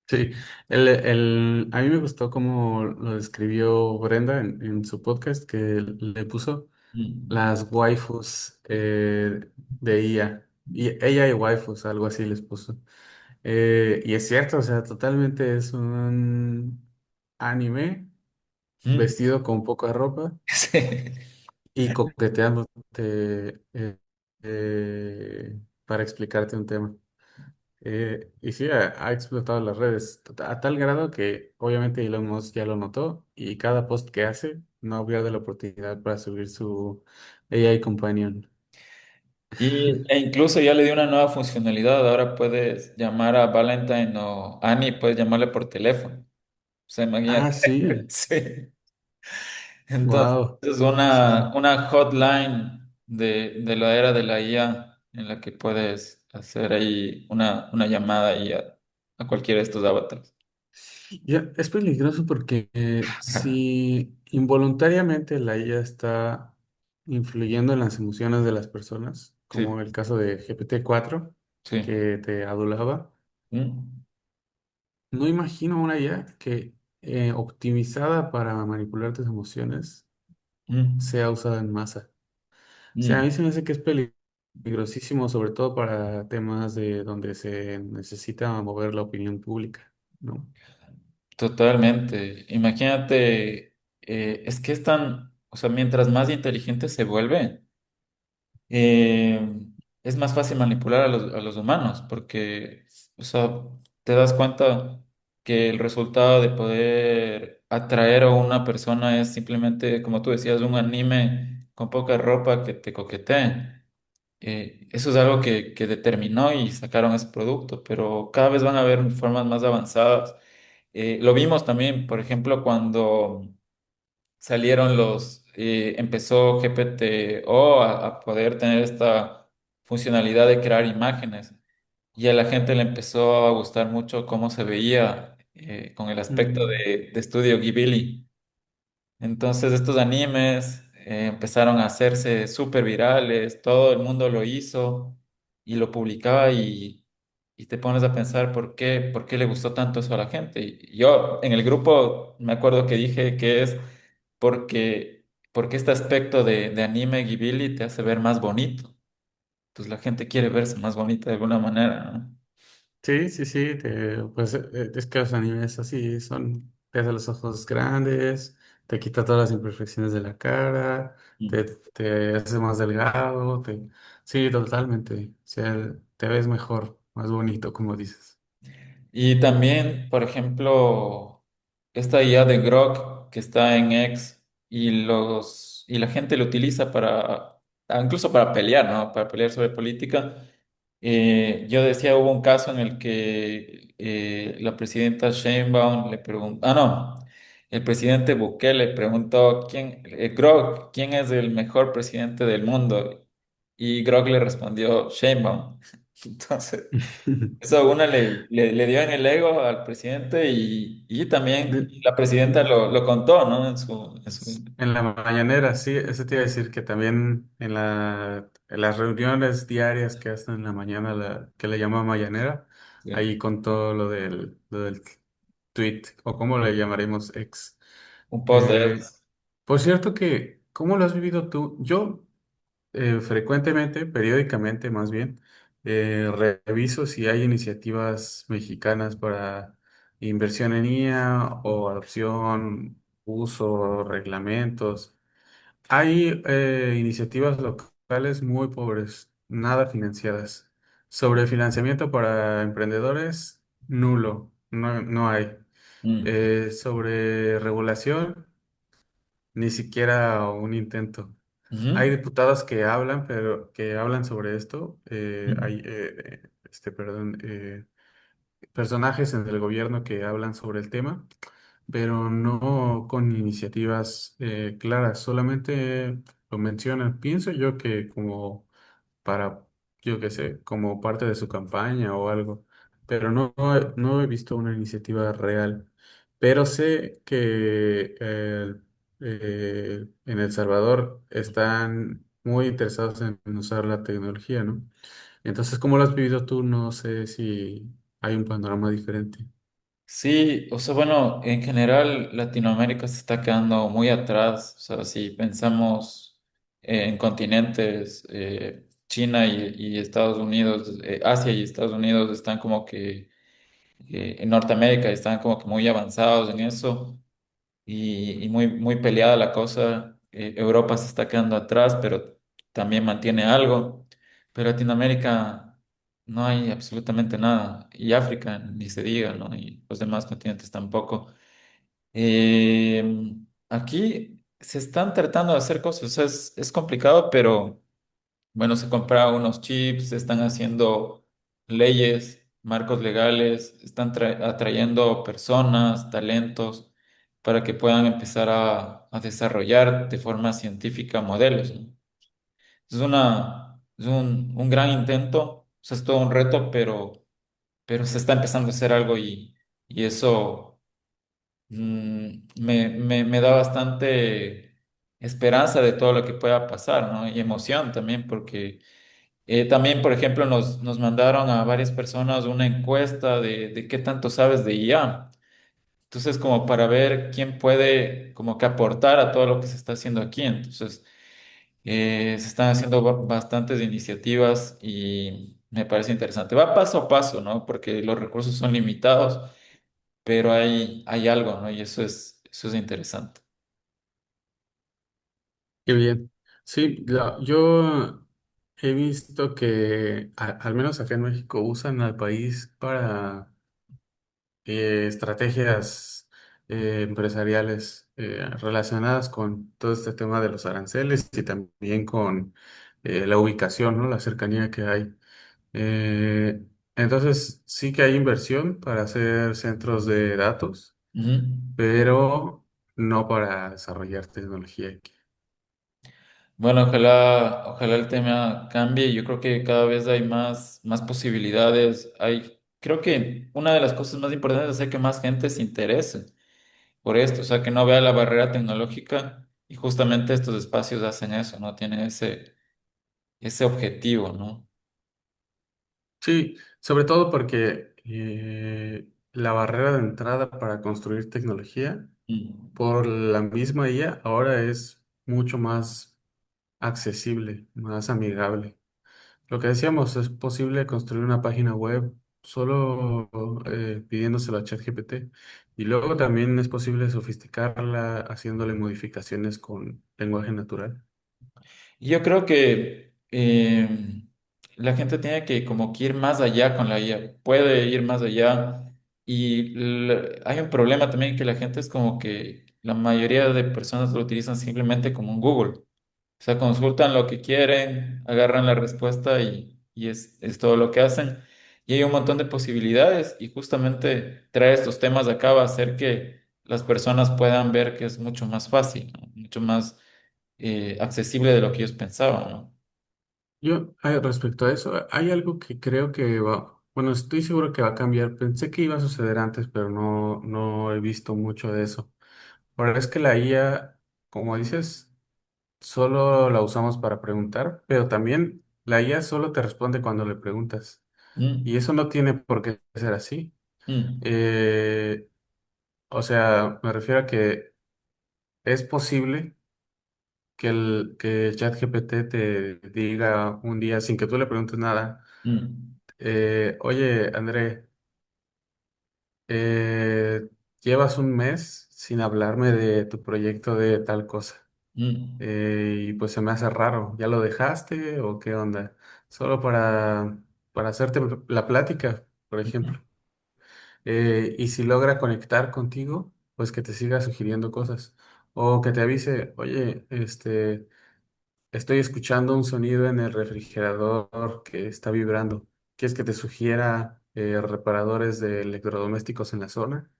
Sí, a mí me gustó cómo lo describió Brenda en su podcast que le puso Mm. las waifus de IA. Y ella y waifus, algo así les puso. Y es cierto, o sea, totalmente es un anime Mm. vestido con poca ropa Sí. y coqueteándote para explicarte un tema. Y sí, ha explotado las redes a tal grado que obviamente Elon Musk ya lo notó y cada post que hace no pierde la oportunidad para subir su AI Companion. E incluso ya le dio una nueva funcionalidad. Ahora puedes llamar a Valentine o Annie, puedes llamarle por teléfono. O sea, Ah, imagínate. sí, Sí. Entonces, wow. es Sí, una hotline de la era de la IA en la que puedes hacer ahí una llamada ahí a cualquiera de estos avatares. ya, es peligroso porque si involuntariamente la IA está influyendo en las emociones de las personas, como Sí, el caso de GPT-4 sí. que te adulaba. Mm, No imagino una IA que optimizada para manipular tus emociones mm, sea usada en masa. O sea, a mm. mí se me hace que es peligrosísimo, sobre todo para temas de donde se necesita mover la opinión pública, ¿no? Totalmente. Imagínate, es que es tan, o sea, mientras más inteligente se vuelve, eh, es más fácil manipular a los humanos, porque, o sea, te das cuenta que el resultado de poder atraer a una persona es simplemente, como tú decías, un anime con poca ropa que te coquetee. Eso es algo que determinó y sacaron ese producto, pero cada vez van a haber formas más avanzadas. Lo vimos también, por ejemplo, cuando salieron empezó GPT-O a poder tener esta funcionalidad de crear imágenes y a la gente le empezó a gustar mucho cómo se veía con el aspecto Mm. de estudio Ghibli. Entonces estos animes empezaron a hacerse súper virales, todo el mundo lo hizo y lo publicaba y te pones a pensar por qué le gustó tanto eso a la gente. Y yo en el grupo me acuerdo que dije que es porque, porque este aspecto de anime Ghibli te hace ver más bonito. Entonces la gente quiere verse más bonita de alguna manera, ¿no? Sí, sí, sí, pues es que los animes así son, te hace los ojos grandes, te quita todas las imperfecciones de la cara, Mm. te hace más delgado, sí, totalmente, o sea, te ves mejor, más bonito, como dices. Y también, por ejemplo, esta IA de Grok que está en X y la gente lo utiliza incluso para pelear, ¿no? Para pelear sobre política. Yo decía, hubo un caso en el que la presidenta Sheinbaum le preguntó, no, el presidente Bukele preguntó, Grok, ¿quién es el mejor presidente del mundo? Y Grok le respondió, Sheinbaum. Entonces, eso a una le dio en el ego al presidente y también De- la presidenta lo contó, ¿no? En su. En la mañanera, sí, eso te iba a decir que también en las reuniones diarias que hacen en la mañana, que le llama mañanera, Sí. ahí contó lo del tweet, o cómo le llamaremos ex. Un post de él. Eh, por cierto que, ¿cómo lo has vivido tú? Yo frecuentemente, periódicamente más bien, reviso si hay iniciativas mexicanas para inversión en IA o adopción, uso, reglamentos. Hay iniciativas locales muy pobres, nada financiadas. Sobre financiamiento para emprendedores, nulo, no hay. Mm. Sobre regulación, ni siquiera un intento. Hay Ujú. diputados que hablan, pero que hablan sobre esto. Ujú. Hay, personajes en el gobierno que hablan sobre el tema, pero no con iniciativas claras. Solamente lo mencionan. Pienso yo que como para, yo qué sé, como parte de su campaña o algo, pero no he visto una iniciativa real. Pero sé que en El Salvador están muy interesados en usar la tecnología, ¿no? Entonces, ¿cómo lo has vivido tú? No sé si hay un panorama diferente. Sí, o sea, bueno, en general Latinoamérica se está quedando muy atrás. O sea, si pensamos en continentes, China y Estados Unidos, Asia y Estados Unidos están como que en Norteamérica están como que muy avanzados en eso y muy peleada la cosa. Europa se está quedando atrás, pero también mantiene algo. Pero Latinoamérica no hay absolutamente nada. Y África ni se diga, ¿no? Y los demás continentes tampoco. Aquí se están tratando de hacer cosas. O sea, es complicado, pero bueno, se compraron unos chips, se están haciendo leyes, marcos legales, están atrayendo personas, talentos, para que puedan empezar a desarrollar de forma científica modelos, ¿no? Es un gran intento, o sea, es todo un reto, pero se está empezando a hacer algo y eso me da bastante esperanza de todo lo que pueda pasar, ¿no? Y emoción también, porque también, por ejemplo, nos mandaron a varias personas una encuesta de qué tanto sabes de IA. Entonces, como para ver quién puede como que aportar a todo lo que se está haciendo aquí. Entonces, se están haciendo bastantes iniciativas y me parece interesante. Va paso a paso, ¿no? Porque los recursos son limitados, pero hay algo, ¿no? Y eso es interesante. Qué bien. Sí, yo he visto que al menos acá en México usan al país para estrategias empresariales relacionadas con todo este tema de los aranceles y también con la ubicación, ¿no? La cercanía que hay. Eh, entonces, sí que hay inversión para hacer centros de datos, Ujú. pero no para desarrollar tecnología aquí. Bueno, ojalá el tema cambie. Yo creo que cada vez hay más posibilidades. Creo que una de las cosas más importantes es hacer que más gente se interese por esto, o sea, que no vea la barrera tecnológica y justamente estos espacios hacen eso, ¿no? Tienen ese objetivo, ¿no? Sí, sobre todo porque la barrera de entrada para construir tecnología Mm. por la misma IA ahora es mucho más accesible, más amigable. Lo que decíamos, es posible construir una página web solo pidiéndoselo a ChatGPT. Y luego también es posible sofisticarla haciéndole modificaciones con lenguaje natural. Y yo creo que la gente tiene que como que ir más allá con la IA, puede ir más allá y hay un problema también que la gente es como que la mayoría de personas lo utilizan simplemente como un Google, o sea, consultan lo que quieren, agarran la respuesta y es todo lo que hacen y hay un montón de posibilidades y justamente traer estos temas acá va a hacer que las personas puedan ver que es mucho más fácil, ¿no? Mucho más accesible de lo que ellos pensaban, ¿no? Respecto a eso, hay algo que creo que va, bueno, estoy seguro que va a cambiar. Pensé que iba a suceder antes, pero no he visto mucho de eso. Pero es que la IA, como dices, solo la usamos para preguntar, pero también la IA solo te responde cuando le preguntas. Y Mm, eso no tiene por qué ser así. mm, Eh, o sea, me refiero a que es posible que ChatGPT te diga un día sin que tú le preguntes nada, mm, oye, André, eh, llevas un mes sin hablarme de tu proyecto de tal cosa. mm, Y pues se me hace raro. ¿Ya lo dejaste o qué onda? Solo para hacerte la plática, por mm, ejemplo. Y si logra conectar contigo, pues que te siga sugiriendo cosas. O que te avise, oye, estoy escuchando un sonido en el refrigerador que está vibrando. ¿Quieres que te sugiera reparadores de electrodomésticos en la zona?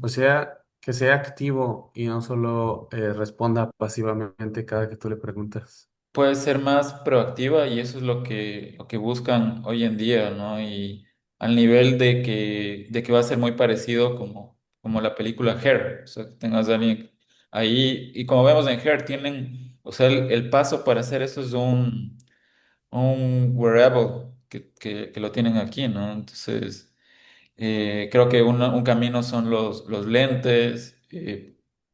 O mm. sea, que sea activo y no solo responda pasivamente cada que tú le preguntas. Puede ser más proactiva y eso es lo que buscan hoy en día, ¿no? Y al nivel de que va a ser muy parecido como, como la película Her, o sea, que tengas a alguien ahí, y como vemos en Her, tienen, o sea, el paso para hacer eso es un wearable que lo tienen aquí, ¿no? Entonces... creo que un camino son los lentes,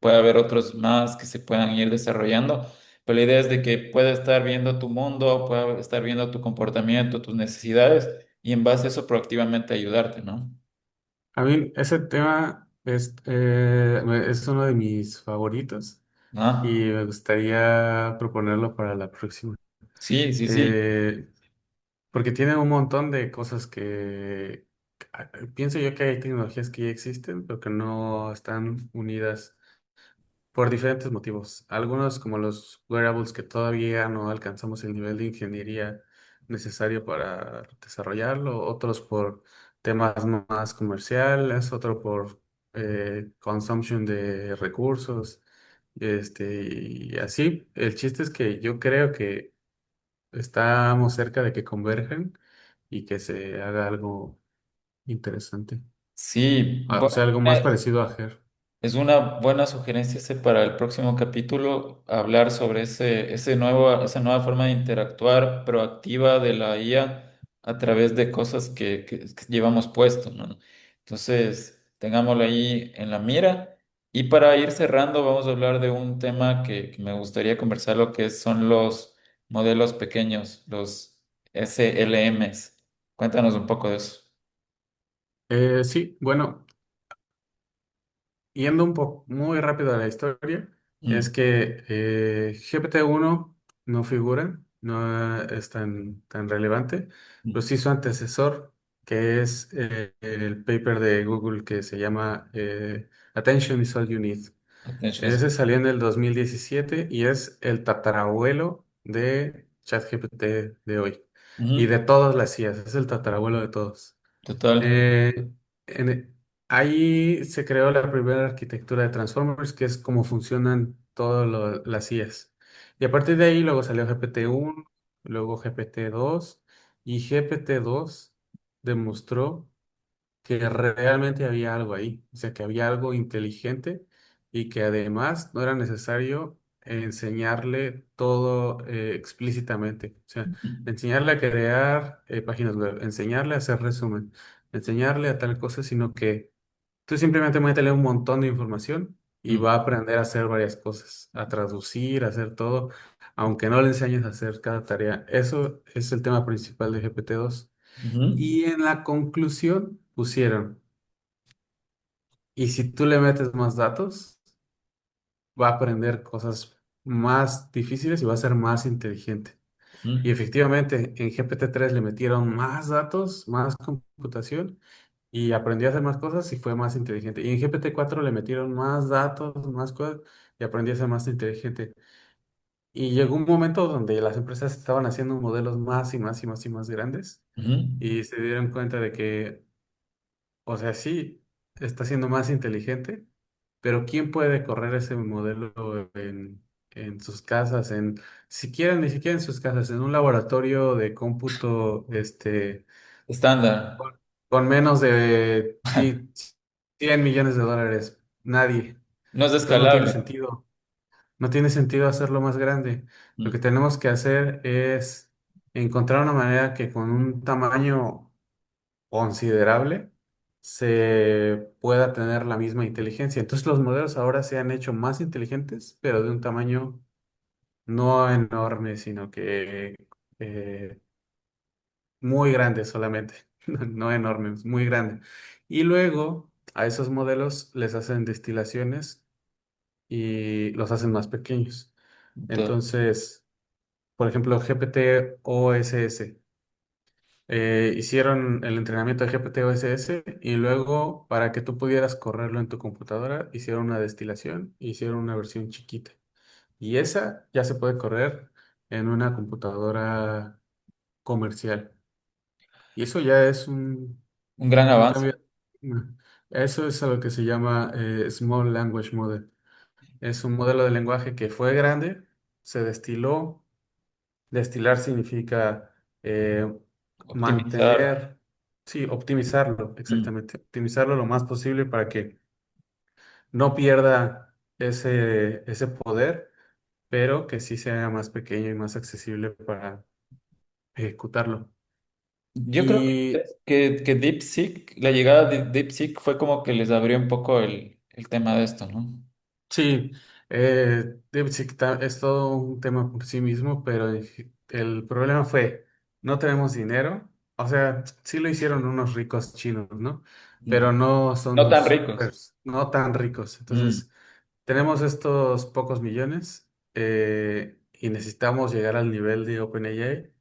puede haber otros más que se puedan ir desarrollando, pero la idea es de que pueda estar viendo tu mundo, pueda estar viendo tu comportamiento, tus necesidades y en base a eso proactivamente ayudarte, ¿no? A mí ese tema es uno de mis favoritos y Ah, me gustaría proponerlo para la próxima. sí, sí, sí. Eh, Porque tiene un montón de cosas pienso yo que hay tecnologías que ya existen, pero que no están unidas por diferentes motivos. Algunos, como los wearables, que todavía no alcanzamos el nivel de ingeniería necesario para desarrollarlo, otros por temas más comerciales, otro por consumption de recursos, y así. El chiste es que yo creo que estamos cerca de que convergen y que se haga algo interesante. Sí, O sea, algo más parecido a Her. es una buena sugerencia ese para el próximo capítulo, hablar sobre esa nueva forma de interactuar proactiva de la IA a través de cosas que llevamos puesto, ¿no? Entonces, tengámoslo ahí en la mira. Y para ir cerrando, vamos a hablar de un tema que me gustaría conversar, lo que son los modelos pequeños, los SLMs. Cuéntanos un poco de eso. Sí, bueno. Yendo un poco muy rápido a la historia, es Mm, que GPT-1 no figura, no es tan relevante, pero mm. sí su antecesor, que es el paper de Google que se llama Attention is all you need. Attention is- Ese salió en el 2017 y es el tatarabuelo de ChatGPT de hoy y Ujú, de todas las IAs, es el tatarabuelo de todos. total. Eh, en- Ahí se creó la primera arquitectura de Transformers, que es cómo funcionan todas las IAs. Y a partir de ahí luego salió GPT-1, luego GPT-2, y GPT-2 demostró que realmente había algo ahí, o sea, que había algo inteligente y que además no era necesario enseñarle todo explícitamente, o sea, enseñarle a crear páginas web, enseñarle a hacer resumen, enseñarle a tal cosa, sino que tú simplemente métele un montón de información y Mm, va a aprender a hacer varias cosas, a traducir, a hacer todo, aunque no le enseñes a hacer cada tarea. Eso es el tema principal de GPT-2. ujú, Y en la conclusión pusieron, y si tú le metes más datos, va a aprender cosas más difíciles y va a ser más inteligente. Y ujú, efectivamente, en GPT-3 le metieron más datos, más computación y aprendió a hacer más cosas y fue más inteligente. Y en GPT-4 le metieron más datos, más cosas y aprendió a ser más inteligente. Y llegó un momento donde las empresas estaban haciendo modelos más y más y más y más grandes ujú, y se dieron cuenta de que, o sea, sí, está siendo más inteligente, pero ¿quién puede correr ese modelo en sus casas, siquiera, ni siquiera en sus casas, en un laboratorio de cómputo, Estándar. con menos de, sí, 100 millones de dólares. Nadie. No es Entonces no tiene escalable. sentido. No tiene sentido hacerlo más grande. Lo que Mm, tenemos que hacer es encontrar una manera que con un tamaño considerable se pueda tener la misma inteligencia. Entonces los modelos ahora se han hecho más inteligentes, pero de un tamaño no enorme, sino que eh, muy grande solamente, no enorme, es muy grande. Y luego a esos modelos les hacen destilaciones y los hacen más pequeños. to- Entonces, por ejemplo, GPT-OSS. Hicieron el entrenamiento de GPT-OSS y luego para que tú pudieras correrlo en tu computadora, hicieron una destilación, hicieron una versión chiquita. Y esa ya se puede correr en una computadora comercial. Y eso ya es un gran un avance. cambio. Eso es a lo que se llama Small Language Model. Es un modelo de lenguaje que fue grande, se destiló. Destilar significa Optimizar. mantener, sí, optimizarlo, Mm. exactamente. Optimizarlo lo más posible para que no pierda ese poder, pero que sí sea más pequeño y más accesible para ejecutarlo. Yo creo Y que DeepSeek, la llegada de DeepSeek fue como que les abrió un poco el tema de esto, ¿no? sí, DeepSeek es todo un tema por sí mismo, pero el problema fue, no tenemos dinero. O sea, sí lo hicieron unos ricos chinos, ¿no? Pero Mm. no No son tan ricos. no tan ricos. Mm, Entonces, tenemos estos pocos millones y necesitamos llegar al nivel de OpenAI.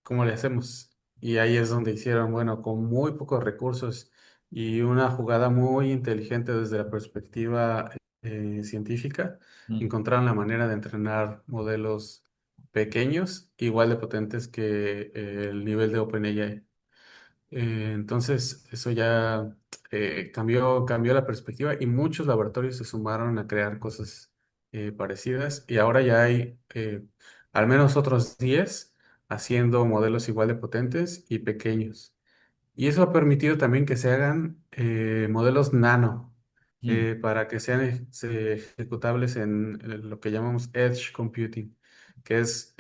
¿Cómo le hacemos? Y ahí es donde hicieron, bueno, con muy pocos recursos y una jugada muy inteligente desde la perspectiva científica, mm. encontraron la manera de entrenar modelos pequeños, igual de potentes que el nivel de OpenAI. Entonces, eso ya cambió la perspectiva y muchos laboratorios se sumaron a crear cosas parecidas y ahora ya hay al menos otros 10 haciendo modelos igual de potentes y pequeños. Y eso ha permitido también que se hagan modelos nano Mm, para que sean ejecutables en lo que llamamos Edge Computing, que es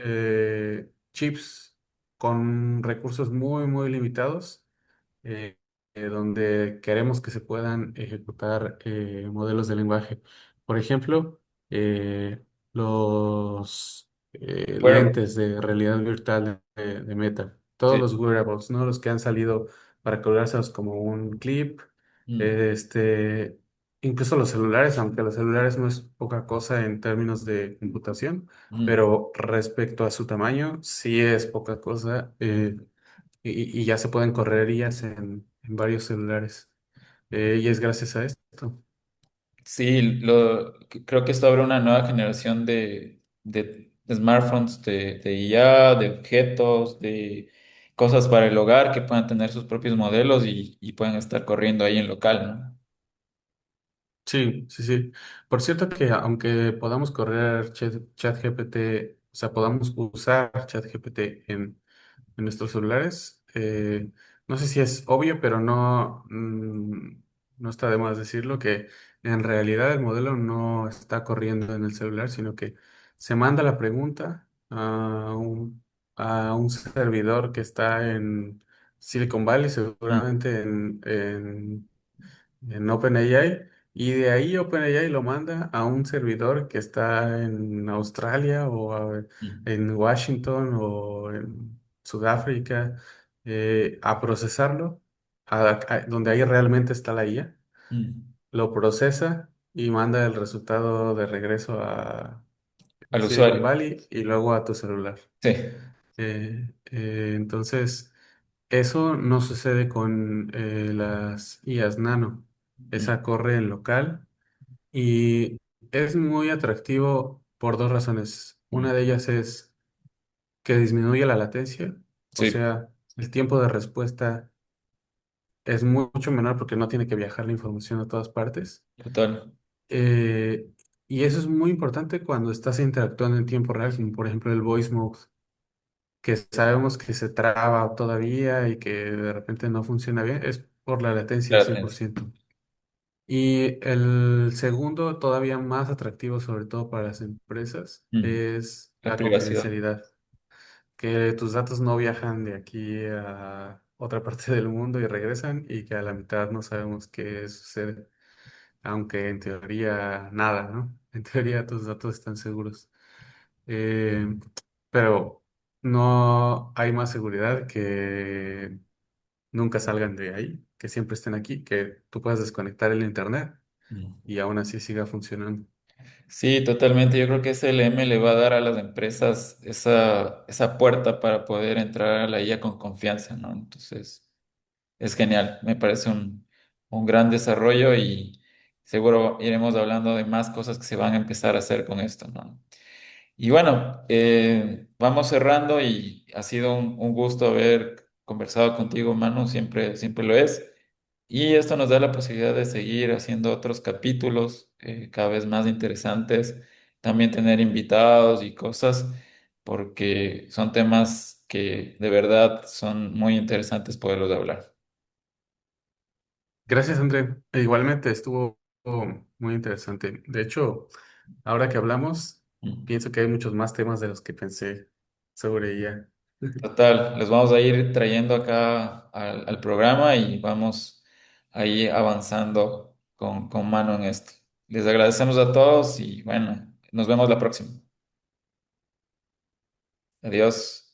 chips con recursos muy, muy limitados, eh, donde queremos que se puedan ejecutar modelos de lenguaje. Por ejemplo, los Wearable. lentes de realidad virtual de Meta, todos Sí. los wearables, ¿no? Los que han salido para colgárselos como un clip, Mm, este, incluso los celulares, aunque los celulares no es poca cosa en términos de computación, mm. pero respecto a su tamaño, sí es poca cosa. Y ya se pueden correr IAs en varios celulares. Y es gracias a esto. Sí, creo que esto abre una nueva generación de smartphones, de IA, de objetos, de cosas para el hogar que puedan tener sus propios modelos y pueden estar corriendo ahí en local, ¿no? Sí, sí, sí. Por cierto que aunque podamos correr ChatGPT, o sea, podamos usar ChatGPT en nuestros celulares, no sé si es obvio, pero no, no está de más decirlo, que en realidad el modelo no está corriendo en el celular, sino que se manda la pregunta a un servidor que está en Silicon Valley, Mm, seguramente en OpenAI, y de ahí OpenAI lo manda a un servidor que está en Australia mm, en Washington o en Sudáfrica, a procesarlo, donde ahí realmente está la IA, mm. lo procesa y manda el resultado de regreso a Al Silicon usuario. Valley y luego a tu celular. Sí. Entonces, eso no sucede con las IAs nano. Mm, Esa corre en local y es muy atractivo por dos razones. Una mm. de ellas es que disminuye la latencia, o Sí, sea, el tiempo de respuesta es mucho menor porque no tiene que viajar la información a todas partes. total. Eh, Y eso es muy importante cuando estás interactuando en tiempo real, como por ejemplo el voice mode, que sabemos que se traba todavía y que de repente no funciona bien, es por la latencia La cien por atención. ciento Y el segundo, todavía más atractivo, sobre todo para las empresas, Mm. es La la privacidad. confidencialidad, que tus datos no viajan de aquí a otra parte del mundo y regresan y que a la mitad no sabemos qué sucede, aunque en teoría nada, ¿no? En teoría tus datos están seguros. Eh, pero no hay más seguridad que nunca salgan de ahí, que siempre estén aquí, que tú puedas desconectar el internet Mm. y aún así siga funcionando. Sí, totalmente. Yo creo que SLM le va a dar a las empresas esa puerta para poder entrar a la IA con confianza, ¿no? Entonces, es genial. Me parece un gran desarrollo y seguro iremos hablando de más cosas que se van a empezar a hacer con esto, ¿no? Y bueno, vamos cerrando y ha sido un gusto haber conversado contigo, Manu, siempre lo es. Y esto nos da la posibilidad de seguir haciendo otros capítulos cada vez más interesantes, también tener invitados y cosas, porque son temas que de verdad son muy interesantes poderlos hablar. Gracias, André. E igualmente estuvo muy interesante. De hecho, ahora que hablamos, Mm. pienso que hay muchos más temas de los que pensé sobre ella. Total, les vamos a ir trayendo acá al programa y vamos ahí avanzando con mano en esto. Les agradecemos a todos y bueno, nos vemos la próxima. Adiós.